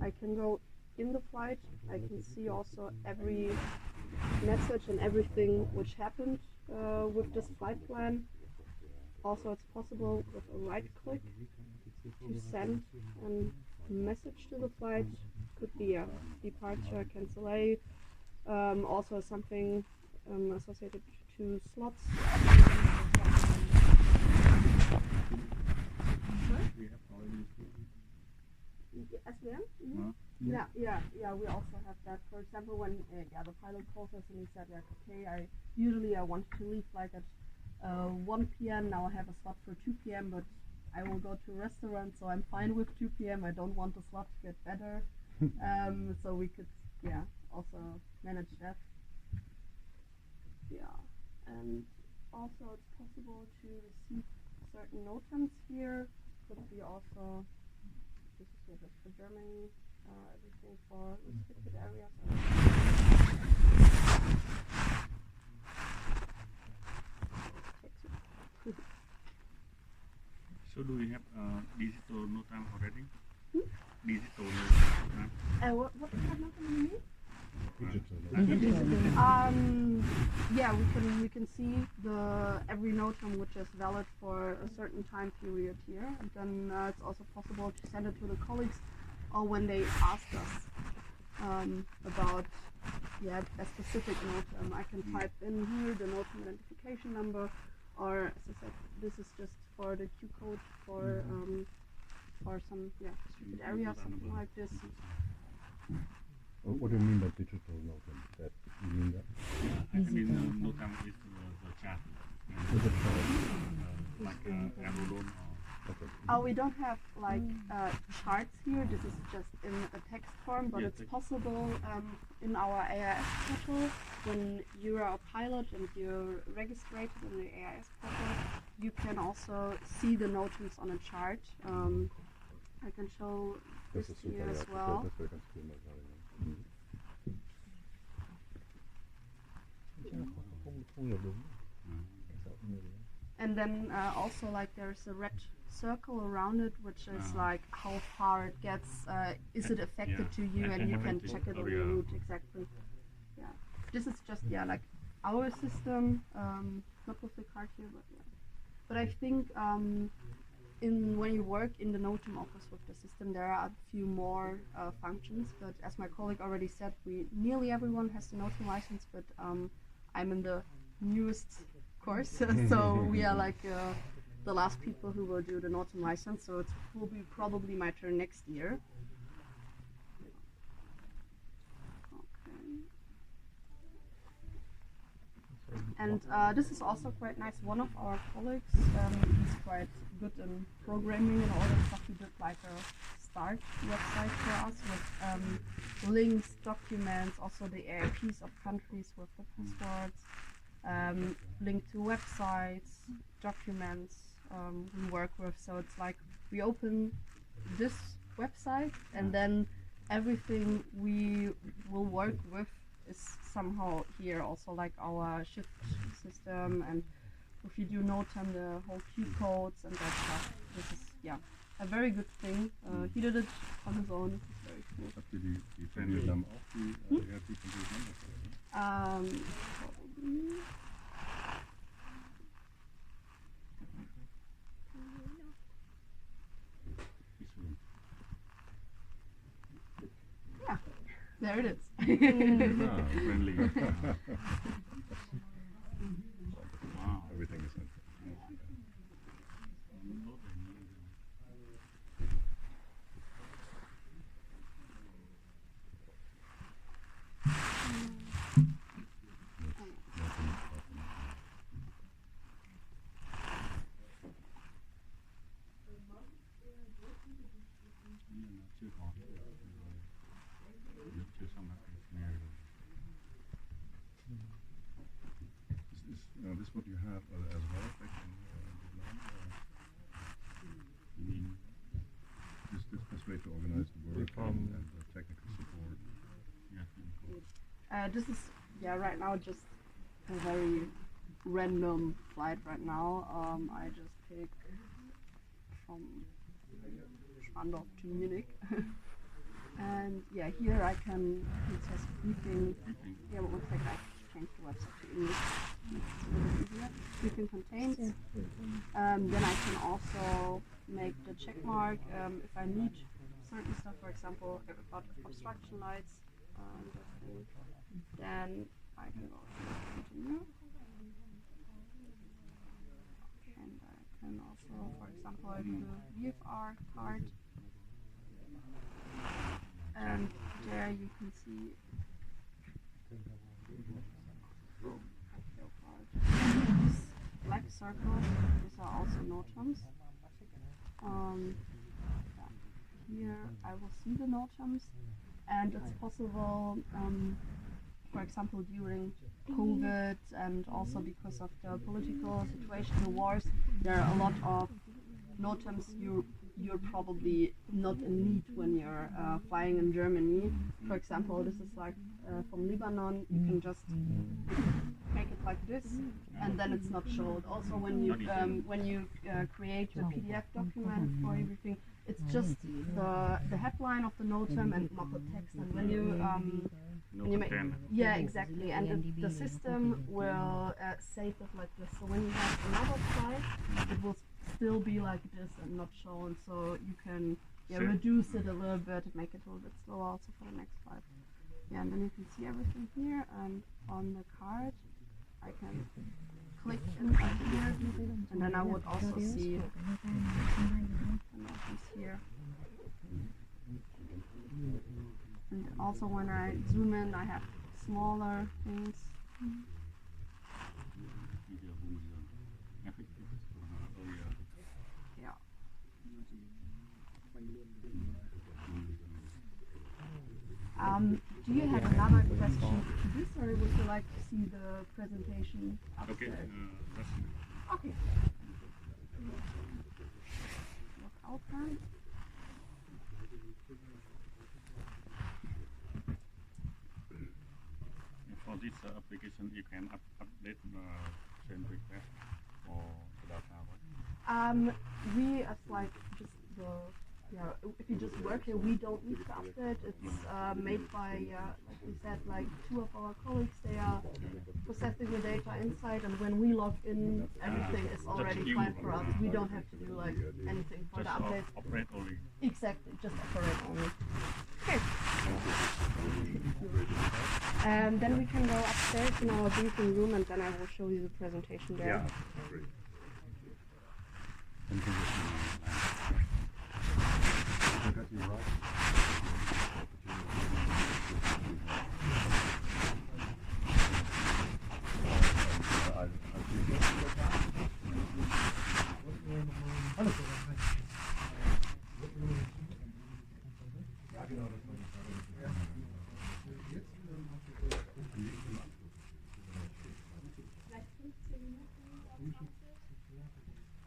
I can go in the flight. I can see also every message and everything which happened with this flight plan. Also, it's possible with a right click to send a message to the flight. Could be a departure, cancellation. Also something associated to slots. SVM? Mm-hmm. Yeah. We also have that. For example, when the pilot calls us and he said, like, okay, I want to leave like at 1 p.m. Now I have a slot for 2 p.m. but I will go to a restaurant, so I'm fine with 2 p.m. I don't want the slot to get better. So we could, also manage that. Yeah, and also it's possible to receive certain NOTAMs here. Could be also, this is here just for Germany, everything for restricted areas. So do we have digital NOTAM already? Digital NOTAM? What kind of NOTAM do you mean? Digital. We can see every NOTAM which is valid for a certain time period here, and then it's also possible to send it to the colleagues or when they ask us about a specific NOTAM. I can type in here the NOTAM identification number, or as I said, this is just for the Q code for some restricted area, something like this. What do you mean by digital NOTAM? That you mean that? I mean, NOTAM is the chart. With a chart. Like Amazon or. Okay. We don't have like charts here. This is just in a text form, but it's possible in our AIS portal when you are a pilot and you're registered in the AIS portal. You can also see the NOTAMs on a chart. I can show this to you as well. And then also like there's a red circle around it, which is like how far it gets. Is it affected to you, and you can check it on your route exactly. Yeah, this is just like our system, not with the card here, but I think when you work in the NOTAM office with the system, there are a few more functions. But as my colleague already said, nearly everyone has the NOTAM license, but I'm in the newest course, so we are like the last people who will do the NOTAM license, so it will be probably my turn next year. Okay. And this is also quite nice. One of our colleagues, he's quite good in programming and all that stuff. He did like a start website for us with links, documents, also the AIPs of countries with the passwords. Link to websites, documents we work with. So it's like we open this website and then everything we will work with is somehow here. Also like our shift system, and if you do NOTAM, the whole Q codes and that stuff. This is a very good thing. He did it on his own. It's very cool. Habt ihr die Fernbildnamen auch, die ERP-Computer? Probably. Yeah, there it is. Friendly. Wow. Everything is in. Is this what you have as well back in Vietnam? You mean this way to organize the work and the technical support? This is right now just a very random flight right now. I just picked from Schwandorf to Munich. And here I can, it says briefing. Yeah, but one second, I change the website to English. It's a little easier. Briefing contains. Then I can also make the check mark if I need certain stuff, for example, about obstruction lights. Then I can go to continue. And I can also, for example, do the VFR card. And there you can see this black circle. These are also NOTAMs. Here I will see the NOTAMs, and it's possible, for example, during COVID and also because of the political situation, the wars, there are a lot of NOTAMs you're probably not in need when you're flying in Germany. For example, this is like from Lebanon. You can just make it like this, and then it's not showed. Also, when you create a PDF document for everything, it's just the headline of the NOTAM and not the text. And when you make, exactly, and the system will save it like this. So when you have another slide, it will still be like this and not shown. So you can reduce it a little bit, make it a little bit slower also for the next slide. Yeah, and then you can see everything here, and on the card I can click inside here, and then I would also see the notice here. And also when I zoom in, I have smaller things. Yeah. Do you have another question to this, or would you like to see the presentation Okay. upstairs? Okay. Look out then. For this application, you can update the send request for the data. Right? We as like just the if you just work here, we don't need to update. It's made by like we said, like 2 of our colleagues. They are processing the data inside, and when we log in, everything is already fine for us. We don't have to do like anything for the update. Operate only. Exactly, just operate only. Okay. And then we can go upstairs in our briefing room, and then I will show you the presentation there. Yeah, great.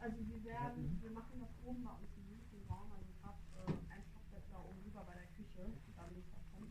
Also wir machen das oben bei uns im Meetingraum, also ich habe einen Stockbettler oben rüber bei der Küche, da will ich das dann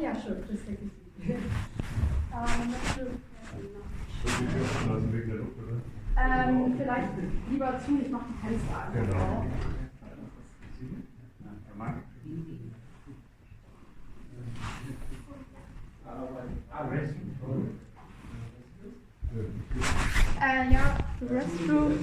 Ja, sure, just take a seat. Vielleicht lieber zu, ich mache die Fenster an. Genau. Ja, the restroom.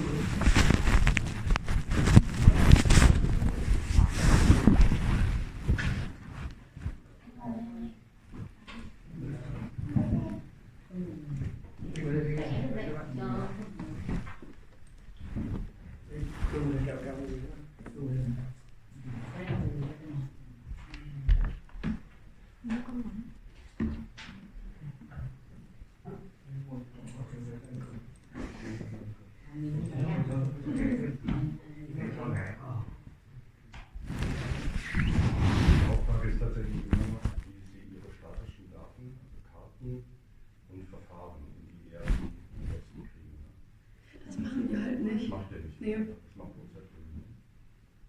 Und Verfahren in die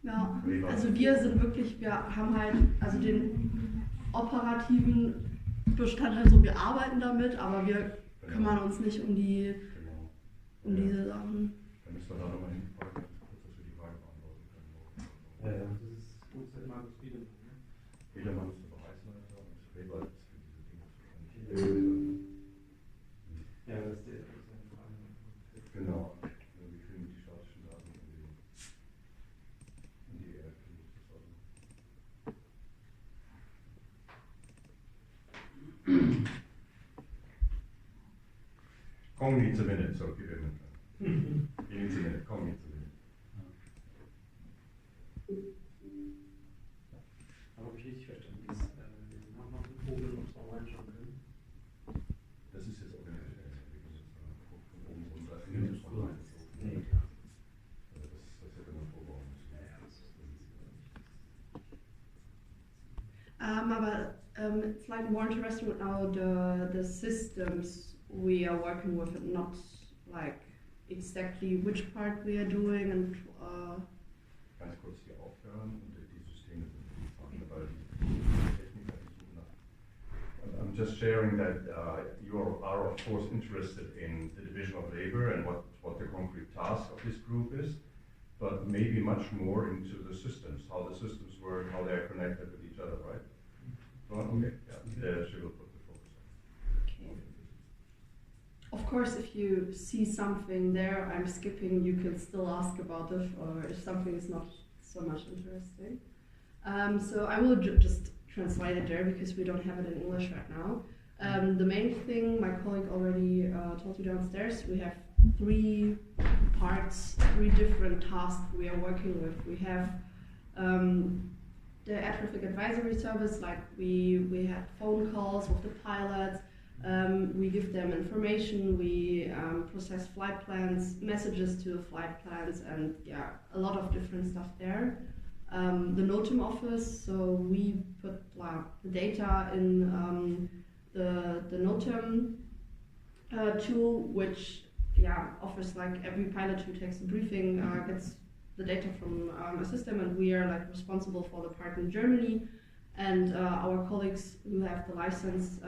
Ja, Wie läuft also das? wir sind wirklich, wir haben halt also den operativen Bestandteil, so wir arbeiten damit, aber wir kümmern uns nicht um die Genau. um diese Sachen. Dann müssen wir da nochmal hinfragen, ganz kurz, dass wir die Frage beantworten können. Das ist gut, dass Markus Wiedemann. Wiedemann ist der Bereichsleiter und Weber ist für diese Dinge zuständig. Ja, das ist der. Genau. Wir kriegen die statischen Daten in die ERP. Kong needs a minute, so give him a minute. He needs a minute. Kong needs a minute. Aber habe ich richtig verstanden, dass wir noch eine Probe uns mal reinschauen können? Das ist jetzt Organisationsentwicklung von oben runter. Nee, das ist online. Nee, klar. Das hätte man vorbauen müssen. It's like more interesting now the systems we are working with, and not like exactly which part we are doing and. Ganz kurz hier aufhören und die Systeme sind für die Frage, weil die Techniker die suchen nach. I'm just sharing that you are of course interested in the division of labor and what the concrete task of this group is, but maybe much more into the systems, how the systems work, how they are connected with each other, right? Okay, yeah, she will put the focus on. Of course, if you see something there I'm skipping, you can still ask about it, or if something is not so much interesting. So I will just translate it there because we don't have it in English right now. The main thing my colleague already told you downstairs, we have 3 parts, 3 different tasks we are working with. We have the air traffic advisory service, like we had phone calls with the pilots, we give them information, we process flight plans, messages to the flight plans, and yeah, a lot of different stuff there. The NOTAM office, so we put the data in the NOTAM tool, which offers like every pilot who takes a briefing gets the data from a system, and we are like responsible for the part in Germany. And our colleagues who have the license,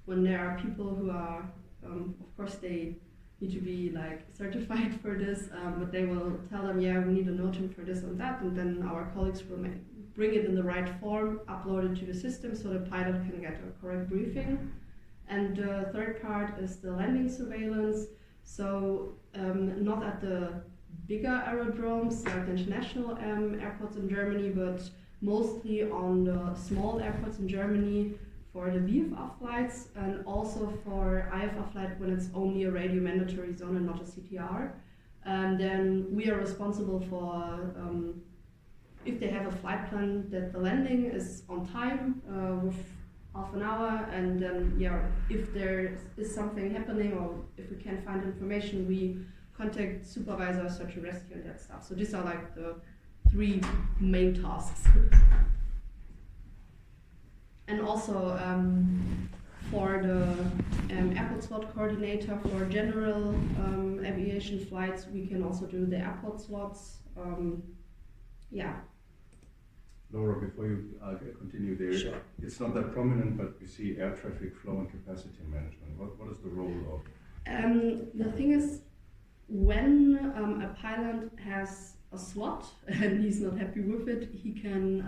when there are people who are, of course they need to be like certified for this, but they will tell them, yeah, we need a NOTAM for this and that, and then our colleagues will bring it in the right form, upload it to the system so the pilot can get a correct briefing. And the third part is the landing surveillance. So not at the bigger aerodromes like the international airports in Germany, but mostly on the small airports in Germany for the VFR flights, and also for IFR flight when it's only a radio mandatory zone and not a CTR. And then we are responsible for if they have a flight plan that the landing is on time with half an hour, and then if there is something happening or if we can't find information, we contact supervisor, search and rescue, and that stuff. So these are like the 3 main tasks. And also for the airport slot coordinator for general aviation flights, we can also do the airport slots. Laura, before you continue there, Sure. It's not that prominent, but we see air traffic flow and capacity management. What is the role of? The thing is, when a pilot has a slot and he's not happy with it, he can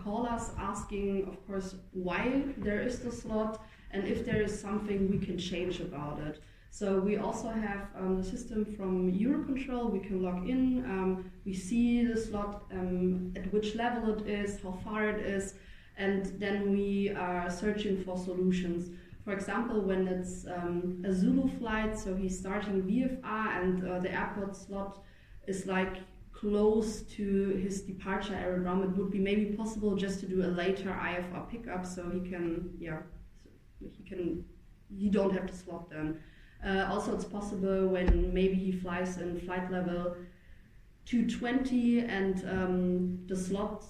call us asking, of course, why there is the slot and if there is something we can change about it. So we also have the system from Eurocontrol. We can log in, we see the slot, at which level it is, how far it is, and then we are searching for solutions. For example, when it's a Zulu flight, so he's starting VFR and the airport slot is like close to his departure aerodrome, it would be maybe possible just to do a later IFR pickup, so he don't have to slot then. Also, it's possible when maybe he flies in flight level 220 and the slot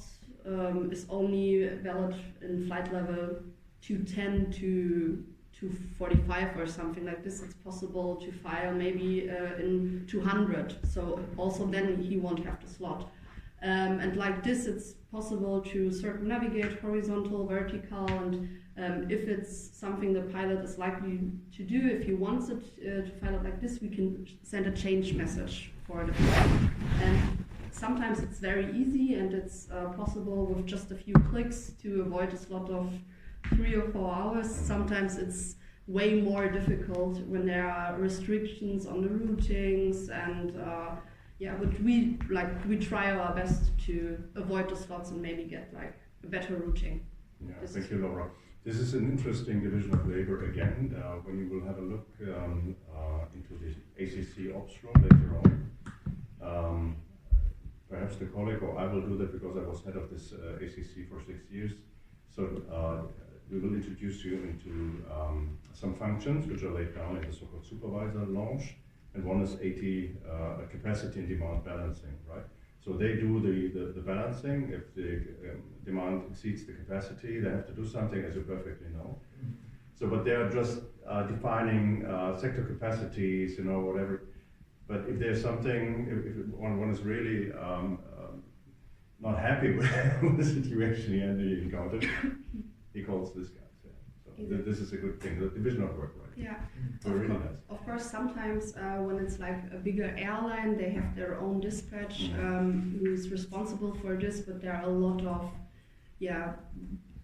is only valid in flight level 210 to 245 or something like this. It's possible to file maybe in 200. So also then he won't have to slot. And like this, it's possible to circumnavigate horizontal, vertical, and if it's something the pilot is likely to do, if he wants it to file it like this, we can send a change message for the pilot. And sometimes it's very easy, and it's possible with just a few clicks to avoid a slot of 3 or 4 hours. Sometimes it's way more difficult when there are restrictions on the routings, and but we try our best to avoid the slots and maybe get like a better routing. Yeah, thank you, Laura. This is an interesting division of labor again. When you will have a look into the ACC ops flow later on, perhaps the colleague or I will do that because I was head of this ACC for 6 years. So we will introduce you into some functions which are laid down in the so-called supervisor launch, and one is AT capacity and demand balancing, right? So they do the balancing. If the demand exceeds the capacity, they have to do something, as you perfectly know. So, but they are just defining sector capacities, whatever. But if there's something, if one is really not happy with the situation he encountered, he calls this guy. So this is a good thing. The division of work, right? Yeah. Really nice. Of course, sometimes when it's like a bigger airline, they have their own dispatch who's responsible for this, but there are a lot of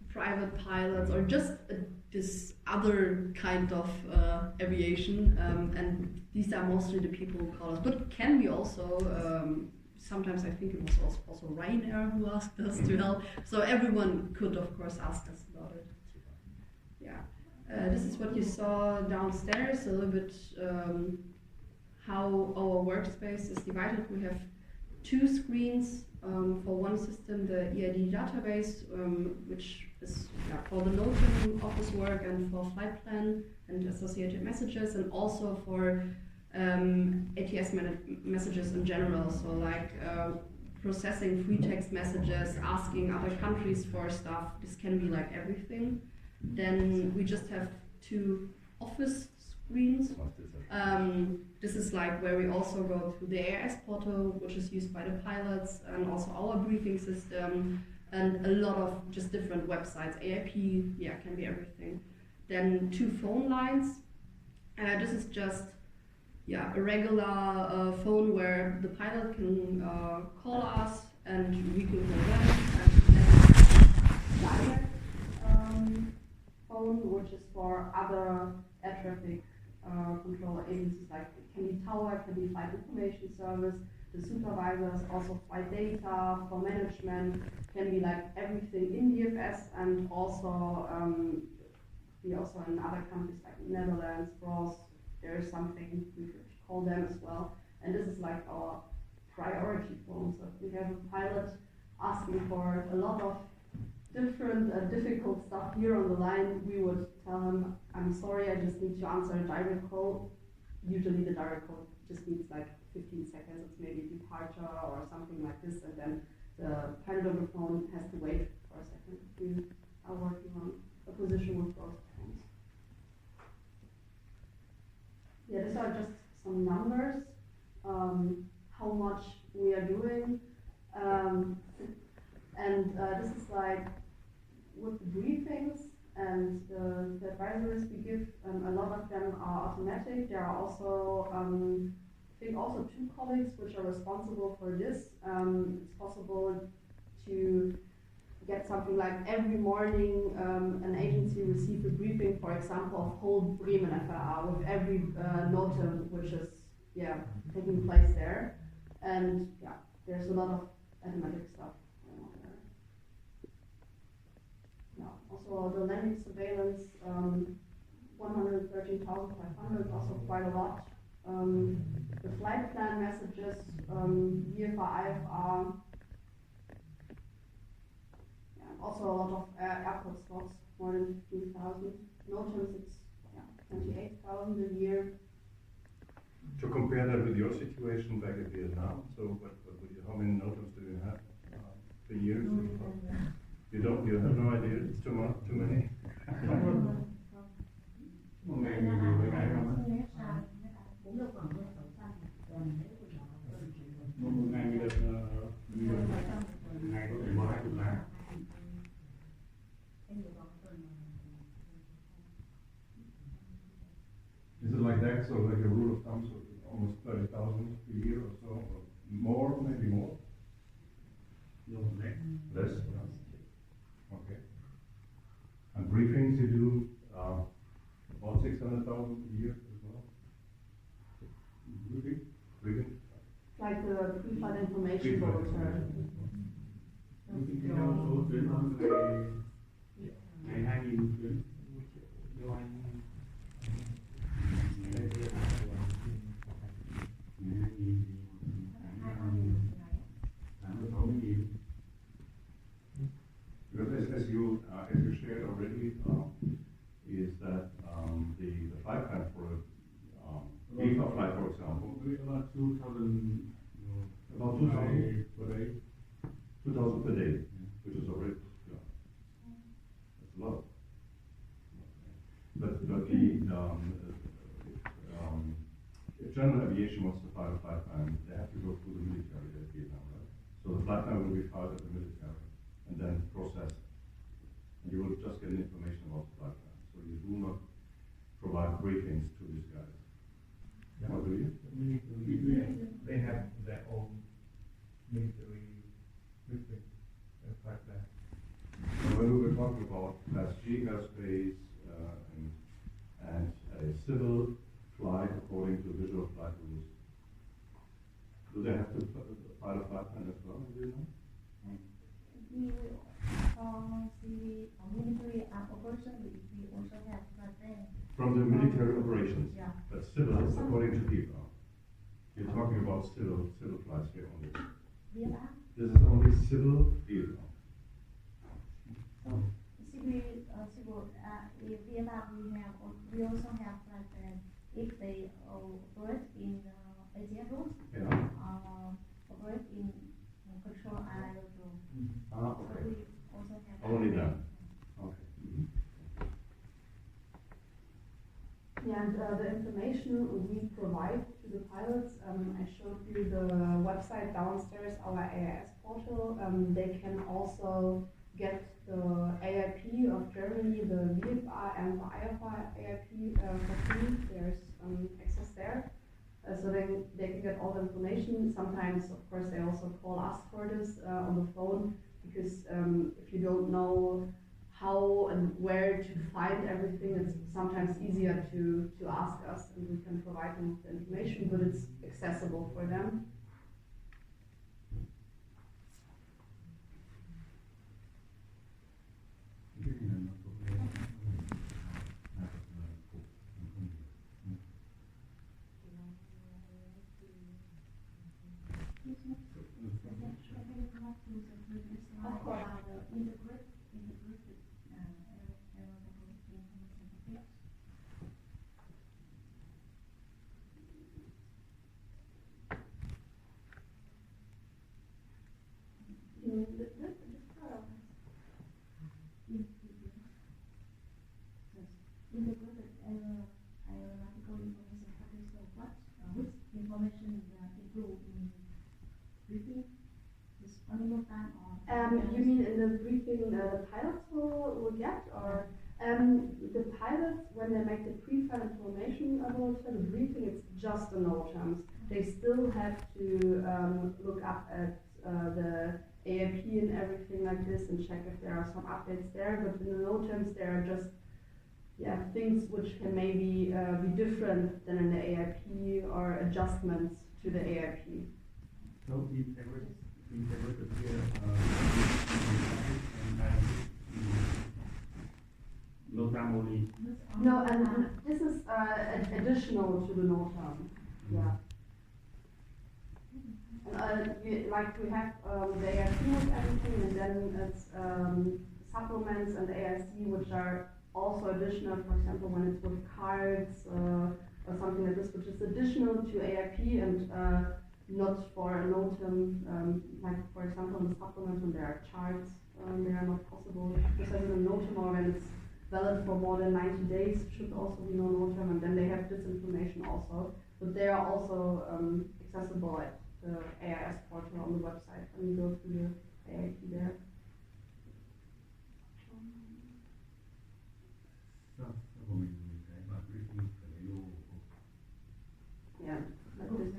private pilots or just this other kind of aviation, and these are mostly the people who call us. But it can be also, sometimes I think it was also Ryanair who asked us to help, so everyone could of course ask us about it. This is what you saw downstairs, a little bit how our workspace is divided. We have 2 screens for one system, the EID database, which is for the NOTAM office work and for flight plan and associated messages, and also for ATS messages in general, so like processing free text messages, asking other countries for stuff. This can be like everything. Then we just have 2 office screens. This is like where we also go through the AIS portal, which is used by the pilots, and also our briefing system, and a lot of just different websites. AIP, can be everything. Then 2 phone lines. This is just a regular phone where the pilot can call us and we can call them. And direct phone, which is for other air traffic control agencies, like it can be tower, it can be flight information service, the supervisors, also flight data for management, can be like everything in DFS, and also we also in other countries like Netherlands, France, there is something we could call them as well, and this is like our priority phone. So if we have a pilot asking for a lot of different difficult stuff here on the line, we would tell him, I'm sorry, I just need to answer a direct call. Usually the direct call just needs like 15 seconds, it's maybe departure or something like this, and then the pilot on the phone has to wait for a second. We are working on a position with both phones. These are just some numbers, how much we are doing. And this is like with the briefings and the advisories we give, a lot of them are automatic. There are also, I think also 2 colleagues which are responsible for this. It's possible to get something like every morning an agency receives a briefing, for example, of whole Bremen FAA with every NOTAM which is taking place there. And there's a lot of automatic stuff. Also the landing surveillance, 113,500, also quite a lot. The flight plan messages, VFR, IFR, also a lot of airport slots, more than 15,000. NOTAMs, it's 28,000 a year. To compare that with your situation back in Vietnam, so how many NOTAMs do you have per year? You have no idea? It's too much, too many? Less? Okay. And briefings you do about 600,000 a year as well? Briefing? Like the pre-flight information bulletin. Theo số chuyến hôm ngày 2.000 chuyến theo anh Because as you shared already, is that the flight plan for EVA flight, for example, about 2,000 about 2,000 per day. 2,000 per day, which is already, that's a lot. But if general aviation wants to file a flight plan, they have to go through the military at Vietnam, right? So the flight plan will be filed at the military and then processed. And you will just get information about the flight plan. So you do not provide briefings to these guys. Yeah. What do you? They have their own military briefing flight plan. So when we were talking about Class G airspace and a civil flight according to visual flight rules, do they have to file a flight plan as well? Do you know? Military operation, we also have plan. From the military operations, Yeah. but civil according to DIPA. You're talking about civil flights here only. Vietnam. This is only civil DIPA. So in Vietnam we also have like if they operate in Asia routes, Yeah. operate in control aerodrome. Ah, So okay. we also have Only that. Okay. Yeah, and the information we provide to the pilots, I showed you the website downstairs, our AIS portal. They can also get the AIP of Germany, the VFR and the IFR AIP for free. There's access there. So they can get all the information. Sometimes, of course, they also call us for this on the phone, because if you don't know how and where to find everything, it's sometimes easier to ask us, and we can provide them with the information, but it's accessible for them. Of course. Integrated aeronautical information package. So what which information include in briefing? This only one time or? You mean in the briefing the pilots will get, or the pilots, when they make the pre-flight information about the briefing, it's just the NOTAMs. They still have to look up at the AIP and everything like this and check if there are some updates there. But in the NOTAMs, there are just things which can maybe be different than in the AIP, or adjustments to the AIP. So integrated here, NOTAM only. No, and this is additional to the NOTAM. Yeah. And like we have the AIP with everything, and then it's supplements and AIC, which are also additional. For example, when it's with cards or something like this, which is additional to AIP and not for a NOTAM. Like for example, in the supplement, when there are charts, they are not possible. Just as in a NOTAM, or when it's valid for more than 90 days, should also be no NOTAM, and then they have this information also. But they are also accessible at the AIS portal on the website when you go to the AIP there. Yeah, like this.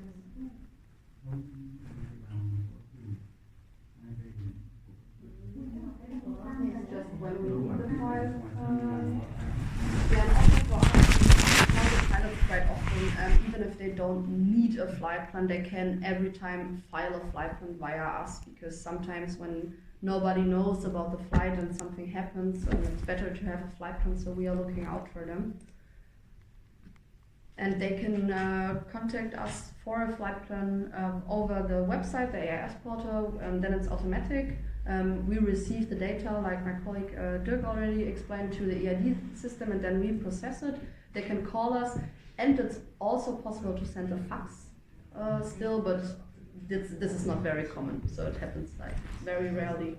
don't need a flight plan, they can every time file a flight plan via us, because sometimes when nobody knows about the flight and something happens, it's better to have a flight plan, so we are looking out for them. And they can contact us for a flight plan over the website, the AIS portal, and then it's automatic. We receive the data, like my colleague Dirk already explained, to the EID system, and then we process it. They can call us, and it's also possible to send a fax still, but this is not very common, so it happens like very rarely.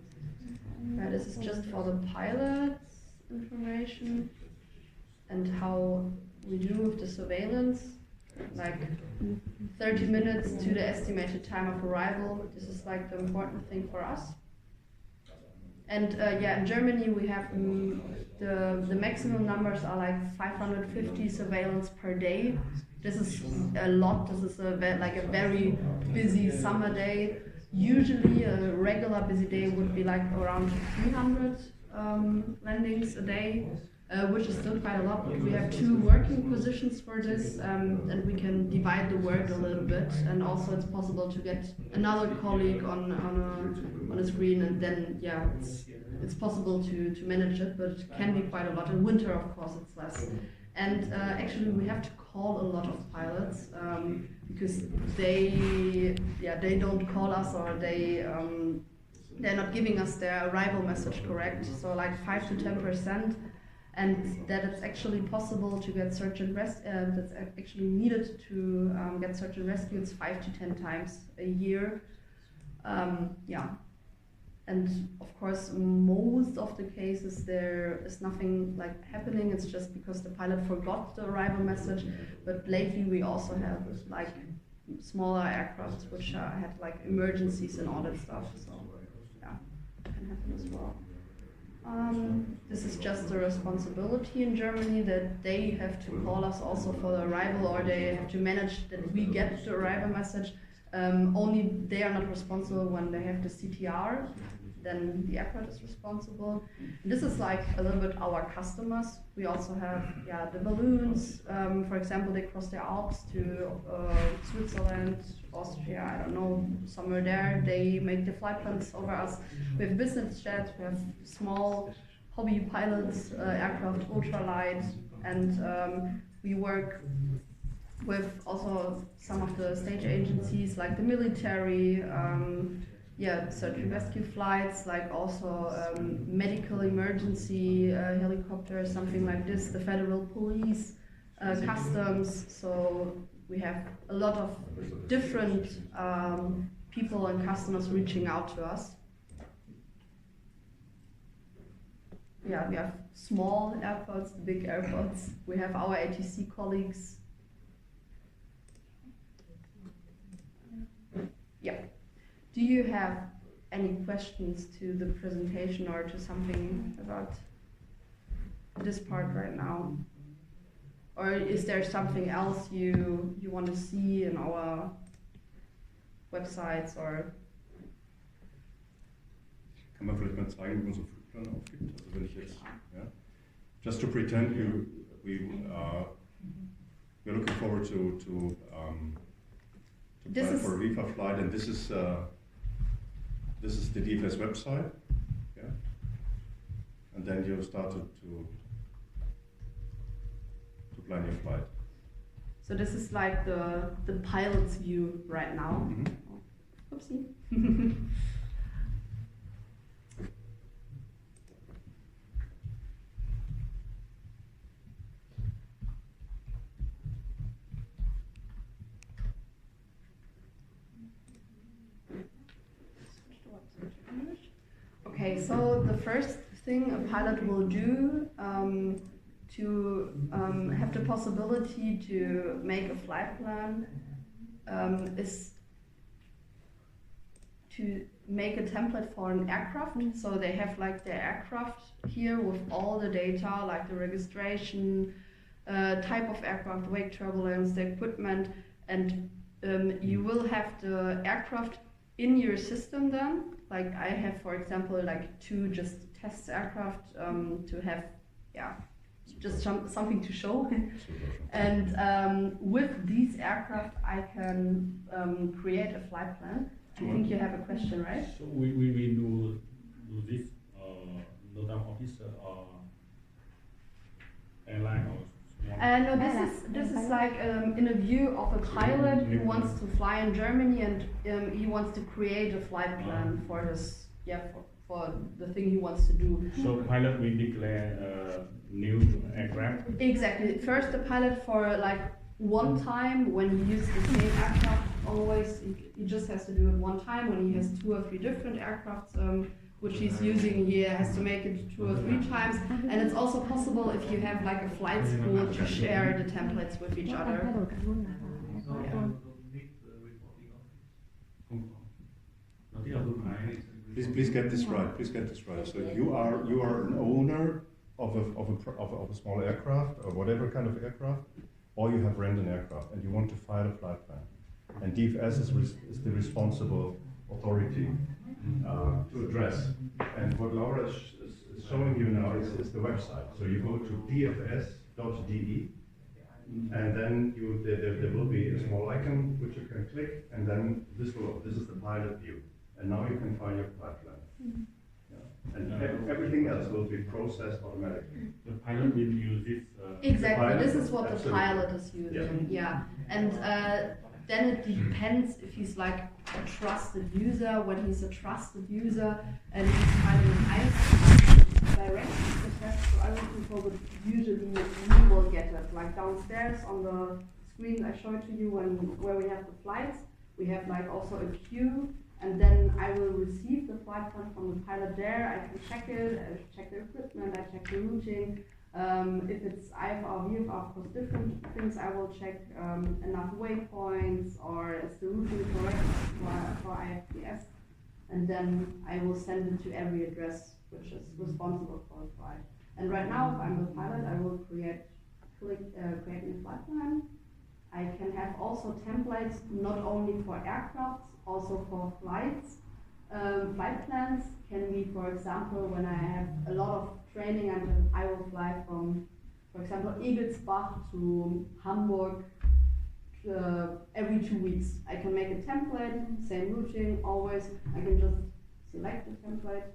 This is just for the pilot's information and how we do with the surveillance, like 30 minutes to the estimated time of arrival. This is like the important thing for us. And in Germany we have the maximum numbers are like 550 surveillance per day. This is a lot. This is like a very busy summer day. Usually a regular busy day would be like around 300 landings a day, which is still quite a lot. But we have 2 working positions for this, and we can divide the work a little bit. And also it's possible to get another colleague on a screen, and then it's possible to manage it, but it can be quite a lot. In winter, of course, it's less. And actually, we have to call a lot of pilots because they don't call us, or they're not giving us their arrival message correct. So like 5 to 10%, and that it's actually possible to get search and rescue. That's actually needed to get search and rescue. It's 5 to 10 times a year. And of course, most of the cases there is nothing like happening. It's just because the pilot forgot the arrival message. But lately we also have like smaller aircraft which had like emergencies and all that stuff. So it can happen as well. This is just a responsibility in Germany that they have to call us also for the arrival, or they have to manage that we get the arrival message. Only they are not responsible when they have the CTR, then the airport is responsible. And this is like a little bit our customers. We also have the balloons. For example, they cross the Alps to Switzerland, Austria, I don't know, somewhere there. They make the flight plans over us. We have business jets, we have small hobby pilots, aircraft, ultralight, and we work with also some of the state agencies like the military, search and rescue flights, like also medical emergency helicopters, something like this, the federal police, customs. So we have a lot of different people and customers reaching out to us. We have small airports, big airports. We have our ATC colleagues. Do you have any questions to the presentation or to something about this part right now? Or is there something else you want to see in our websites or? Kann man vielleicht mal zeigen, wie man so Flugplan aufgibt? Also wenn ich jetzt, just to pretend we're looking forward to plan for a VFA flight, and this is the DFS website, and then you start to plan your flight. So this is like the pilot's view right now. Mm-hmm. Oopsie. Okay, so the first thing a pilot will do to have the possibility to make a flight plan is to make a template for an aircraft. So they have like their aircraft here with all the data, like the registration, type of aircraft, wake turbulence, the equipment, and you will have the aircraft in your system then. Like I have, for example, like 2 just test aircraft to have just something to show. And with these aircraft, I can create a flight plan. I think you have a question, right? So we do this NOTAM officer or airline or No, this is like in a view of a pilot who wants to fly in Germany and he wants to create a flight plan for his for the thing he wants to do. So pilot will declare new aircraft. Exactly. First, the pilot for like one time when he uses the same aircraft. Always, he just has to do it one time. When he has 2 or 3 different aircrafts which he's using, he has to make it 2 or 3 times. And it's also possible if you have like a flight school to share the templates with each other. Please get this right. Please get this right. So you are an owner of a small aircraft or whatever kind of aircraft, or you have rented an aircraft and you want to file a flight plan, and DFS is the responsible authority to address. And what Laura is showing you now is the website. So you go to dfs.de, and then there will be a small icon which you can click, and then this is the pilot view. And now you can find your flight plan. Yeah. And everything else will be processed automatically. The pilot will use this. Exactly, this is what the pilot is using. Yeah. And then it depends if he's like a trusted user. When he's a trusted user and he's kind of direct access to other people, but usually we will get it. Like downstairs on the screen I showed to you where we have the flights, we have like also a queue. And then I will receive the flight plan from the pilot there. I can check it, I check the equipment, I check the routing. If it's IFR or VFR, of course, different things I will check, enough waypoints, or is the routing correct for IFPS. And then I will send it to every address which is responsible for the flight. And right now, if I'm the pilot, I will create a flight plan. I can have also templates, not only for aircrafts, also for flights. Flight plans can be, for example, when I have a lot of training and I will fly from, for example, Egelsbach to Hamburg every 2 weeks. I can make a template, same routing, always. I can just select the template.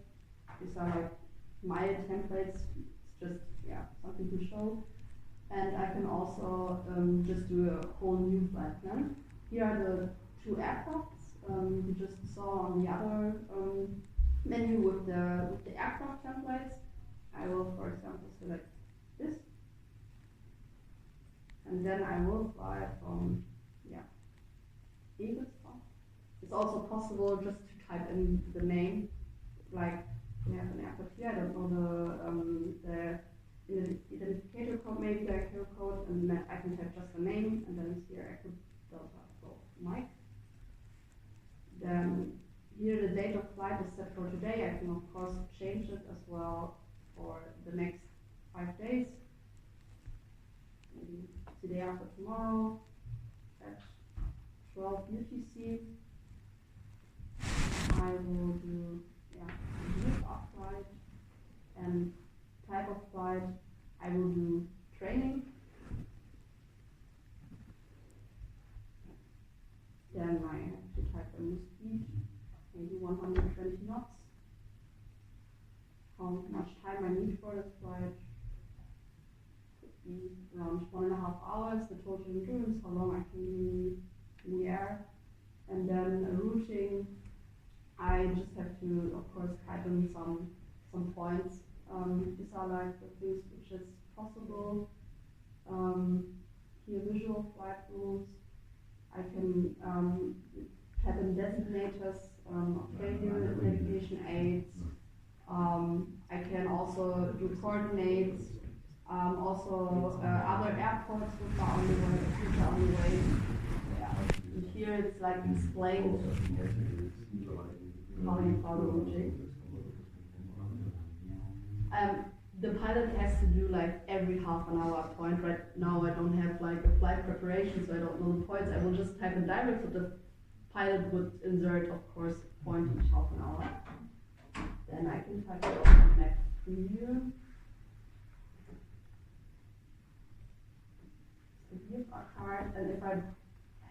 These are like my templates. It's just something to show. And I can also just do a whole new flight plan. Here are the 2 aircrafts you just saw on the other menu with the aircraft templates. I will, for example, select this, and then I will fly from Egelsbach. It's also possible just to type in the name, like we have an airport here. I don't know the identificator code, maybe the ICAO code, and then I can type just the name, and then here I could Delta Golf Mike. Then here the date of flight is set for today. I can of course change it as well for the next 5 days. Maybe today after tomorrow at 12 UTC. I will do off flight, and type of flight I will do training. Then I have to type in the speed, maybe 120 knots. How much time I need for this flight could be around 1.5 hours, the total endurance, how long I can be in the air. And then a routing, I just have to, of course, type in some points. These are like the things which is possible. Here, visual flight rules. I can type in designators of radio navigation aids. I can also do coordinates. Also, other airports which are on the way. And here it's like explained how you follow routing. The pilot has to do like every half an hour point. Right now I don't have like a flight preparation, so I don't know the points. I will just type in direct, so the pilot would insert, of course, a point each half an hour. Then I can type it on map preview. I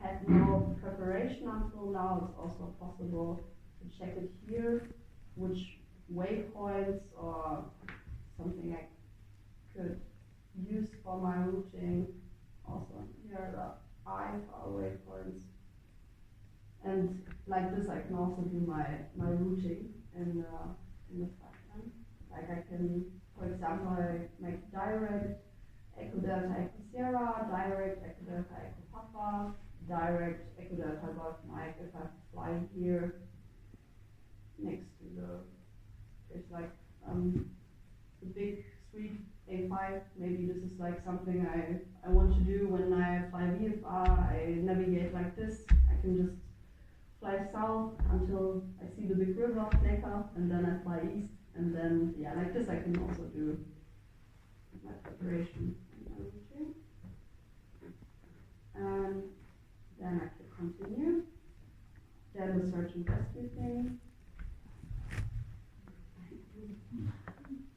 had no preparation until now, it's also possible to check it here, which waypoints or something I could use for my routing. Also here are the IFR waypoints. And like this I can also do my routing in the pipeline. Like I can, for example, I make direct Echo Delta Echo Sierra, direct Echo Delta Echo Papa, direct Echo Delta Golf Mike if I fly here next to it's like the big suite A5. Maybe this is like something I want to do when I fly VFR. I navigate like this. I can just fly south until I see the big river, Neckar, and then I fly east. And then, yeah, like this I can also do my preparation and my routing. And then I click continue. Then the search and rescue thing.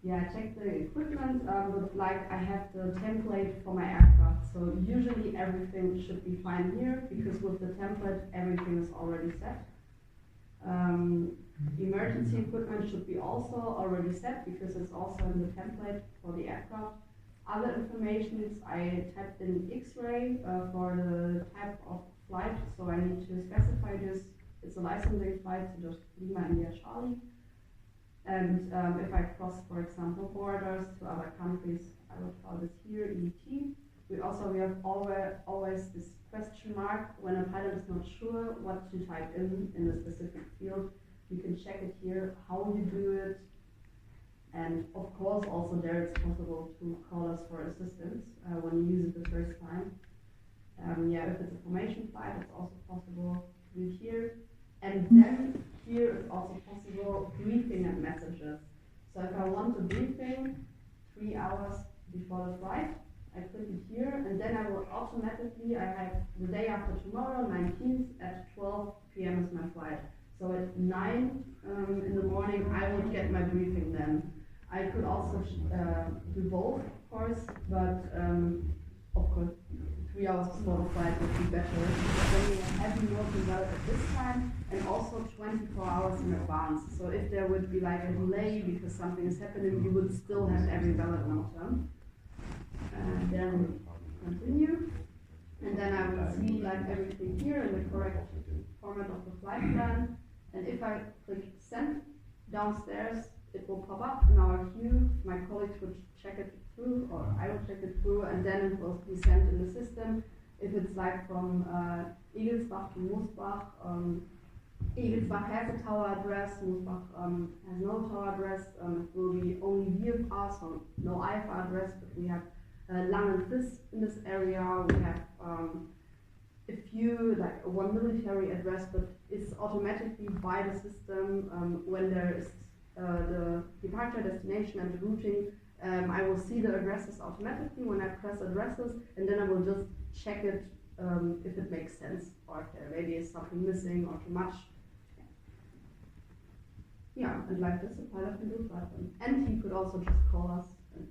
Yeah, I check the equipment, but like I have the template for my aircraft. So usually everything should be fine here because with the template everything is already set. Emergency equipment should be also already set because it's also in the template for the aircraft. Other information I typed in X-ray for the type of flight, so I need to specify this. It's a licensing flight, so just Lima India Charlie. And if I cross, for example, borders to other countries, I would call this here EET. We have always this question mark when a pilot is not sure what to type in a specific field. You can check it here, how you do it. And of course, also there it's possible to call us for assistance when you use it the first time. Yeah, if it's a formation flight, it's also possible to do it here. And then here it's also possible briefing and messages. So if I want a briefing 3 hours before the flight, I click it here, and then I will automatically, I have the day after tomorrow, 19th, at 12 p.m. is my flight. So at 9 in the morning, I would get my briefing then. I could also do both, of course, but of course, 3 hours before the flight would be better. Then you have every note developed at this time, and also 24 hours in advance. So if there would be like a delay because something is happening, you would still have every valid note done. And then continue. And then I will see like everything here in the correct format of the flight plan. And if I click send downstairs, it will pop up in our queue. My colleagues would check it through, or I will check it through, and then it will be sent in the system. If it's like from Egelsbach to Moosbach, Egelsbach has a tower address, Moosbach has no tower address. It will be only VFR, so no IFR address, but we have Langenfriss in this area. We have a few, like one military address, but it's automatically by the system when there is the departure, destination, and the routing. I will see the addresses automatically when I press addresses, and then I will just check it if it makes sense, or if there maybe is something missing or too much. Yeah, and like this, the pilot can do it right then. And he could also just call us and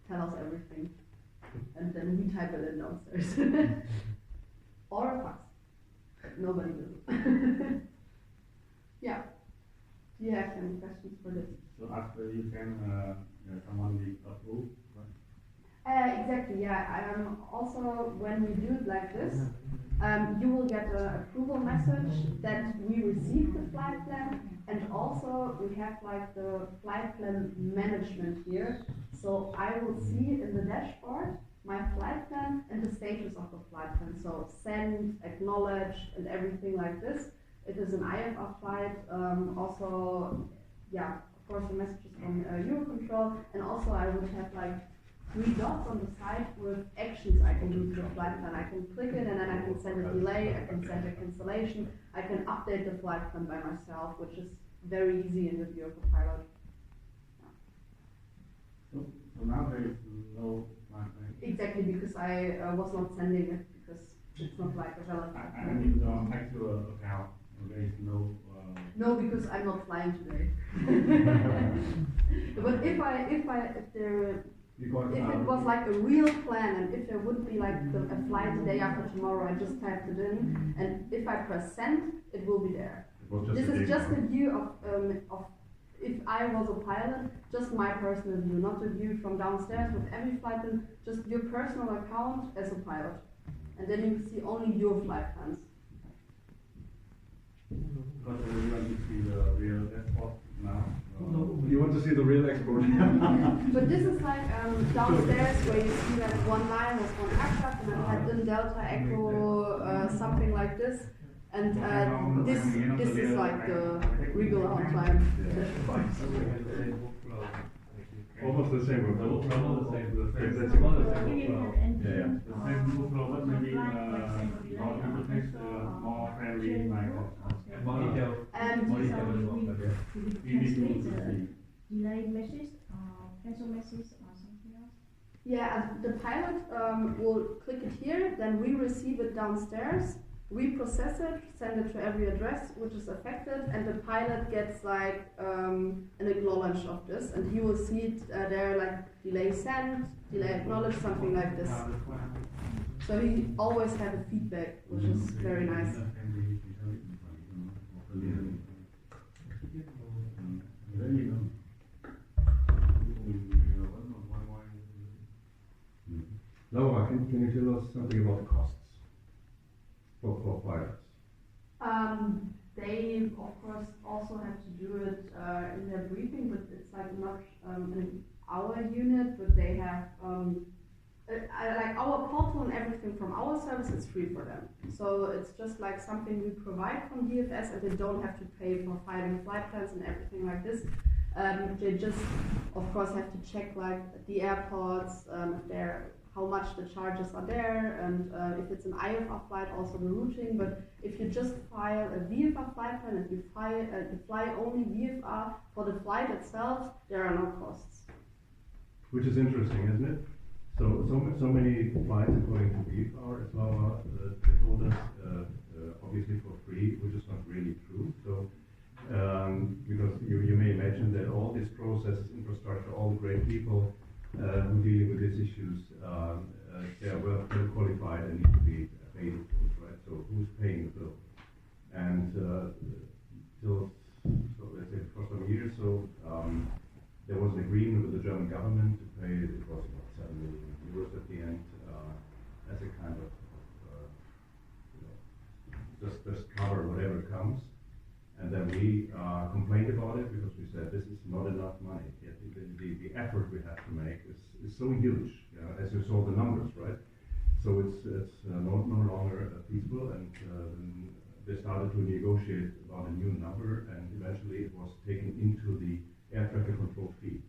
tell us everything, and then we type it in downstairs. Or a fax. Nobody will. Yeah. Do you have any questions for this? So after you can, someone will approve, right? Exactly, yeah. Also, when we do it like this, you will get an approval message that we received the flight plan, and also we have like the flight plan management here. So I will see in the dashboard my flight plan and the status of the flight plan. So send, acknowledge, and everything like this. It is an IFR flight. Also, yeah, of course the messages from Eurocontrol, and also I would have like 3 dots on the side with actions I can do to the flight plan. I can click it, and then I can send a delay, I can send a cancellation, I can update the flight plan by myself, which is very easy in the view of a pilot. So now there is no flight plan. Exactly, because I was not sending it because it's not like a valid flight plan. And you don't have to account. There is no. No, because I'm not flying today. But if Because if it was like a real plan, and if there would be like a flight the day after tomorrow, I just typed it in, and if I press send, it will be there. This is just a view of if I was a pilot, just my personal view, not the view from downstairs with every flight plan, just your personal account as a pilot. And then you see only your flight plans. Because we want to see the real export now. You want to see the real export? But this is like downstairs where you see that one line was one aircraft and then had in Delta Echo something like this. And this is like the regular outline. Almost the same. Almost the same. That's Do you have any The same workflow, but maybe our interface more friendly, like More detail. And so we translate the delayed message or cancel message or something else? yeah, the pilot will click it here, then we receive it downstairs, we process it, send it to every address which is affected, and the pilot gets like an acknowledge of this, and he will see it there like delay send, delay acknowledge, something like this. So he always has a feedback, which is very nice. Laura, can you tell us something about the costs for pilots? They of course also have to do it in their briefing, but it's like not in our unit, but they have like our portal and everything from our service is free for them. So it's just like something we provide from DFS, and they don't have to pay for filing flight plans and everything like this. They just of course have to check like the airports, how much the charges are there, and if it's an IFR flight, also the routing. But if you just file a VFR flight plan and you fly only VFR for the flight itself, there are no costs. Which is interesting, isn't it? So many flights according to VFR, as Laura told us, obviously for free, which is not really true. So because you may imagine that all these processes, infrastructure, all the great people who deal with these issues, they are well qualified and need to be paid, of course, right? So who's paying the bill? And so let's say for some years, there was an agreement with the German government to pay, it was about 7 million euros at the end, as a kind of just cover whatever comes. And then we complained about it because we said this is not enough money. The effort we have to make is so huge, as you saw the numbers, right? So it's no longer feasible, and they started to negotiate about a new number, and eventually it was taken into the air traffic control fee.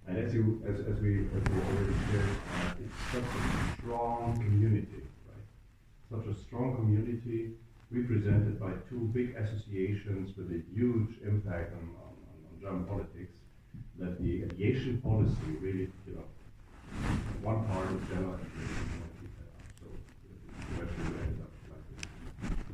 And as we already shared, it's such a strong community, right? Such a strong community, represented by two big associations with a huge impact on German politics, that the aviation policy really, one part of general aviation. So eventually we ended up like this.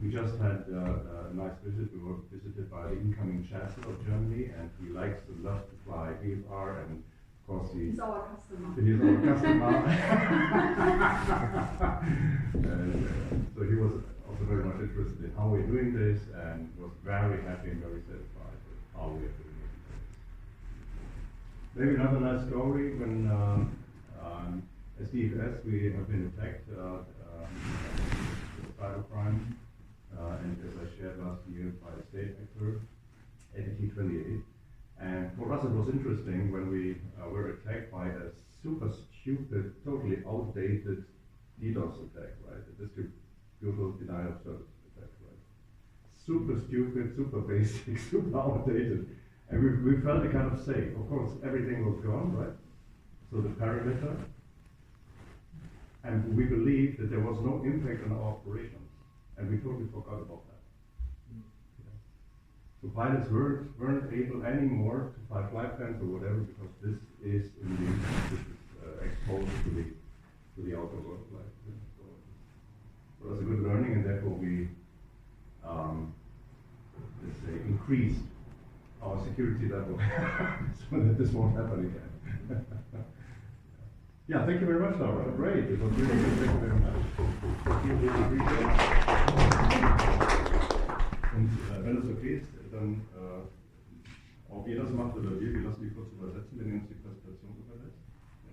We just had a nice visit. We were visited by the incoming Chancellor of Germany, and he loves to fly VFR, and of course he's our customer. He is our customer. And, so he was also very much interested in how we're doing this, and was very happy and very satisfied with how we are doing it. Maybe another nice story, when as DFS we have been attacked cybercrime, and as I shared last year by a state actor, ATT28. And for us it was interesting when we were attacked by a super stupid, totally outdated DDoS attack, right? A distributed denial of service attack, right? Super stupid, super basic, super outdated. And we felt kind of safe. Of course, everything was gone, right? So the perimeter. And we believed that there was no impact on our operations. And we totally forgot about that. So pilots weren't able anymore to fly flight plans or whatever, because this is exposed to the outer world. So that's a good learning, and therefore we let's say increased our security level so that this won't happen again. Yeah, thank you very much, Laura. Great. It was really good. Thank you very much. Und wenn es okay ist, dann ob ihr das macht oder wir lassen die kurz übersetzen, wenn ihr uns die Präsentation übersetzt. Ja.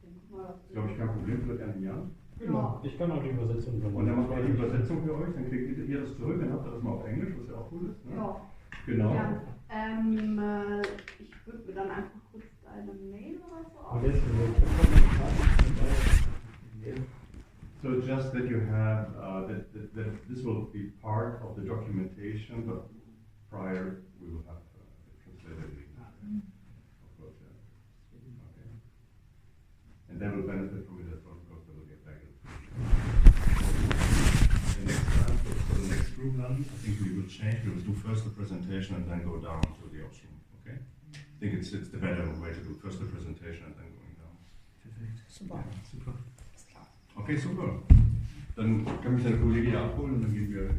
Ist, glaube ich, kein Problem für Jan. Genau, ich kann auch die Übersetzung übernehmen. Und dann machen wir die Übersetzung für euch, dann kriegt ihr das zurück, dann habt ihr das mal auf Englisch, was ja auch cool ist. Ne? Ja. Genau. Ja, ich würde mir dann einfach kurz deine Mail oder so auf. So just that you have, that this will be part of the documentation, but prior we will have translated it. Of course, yeah. Okay. And they will benefit from it as well, because they will get back. The next time, for the next group then, I think we will change. We will do first the presentation and then go down to the ops room. Okay? I think it's the better way to do first the presentation and then going down. Super. Ja, super. Okay, super. Dann kann mich der Kollege abholen und dann gehen wir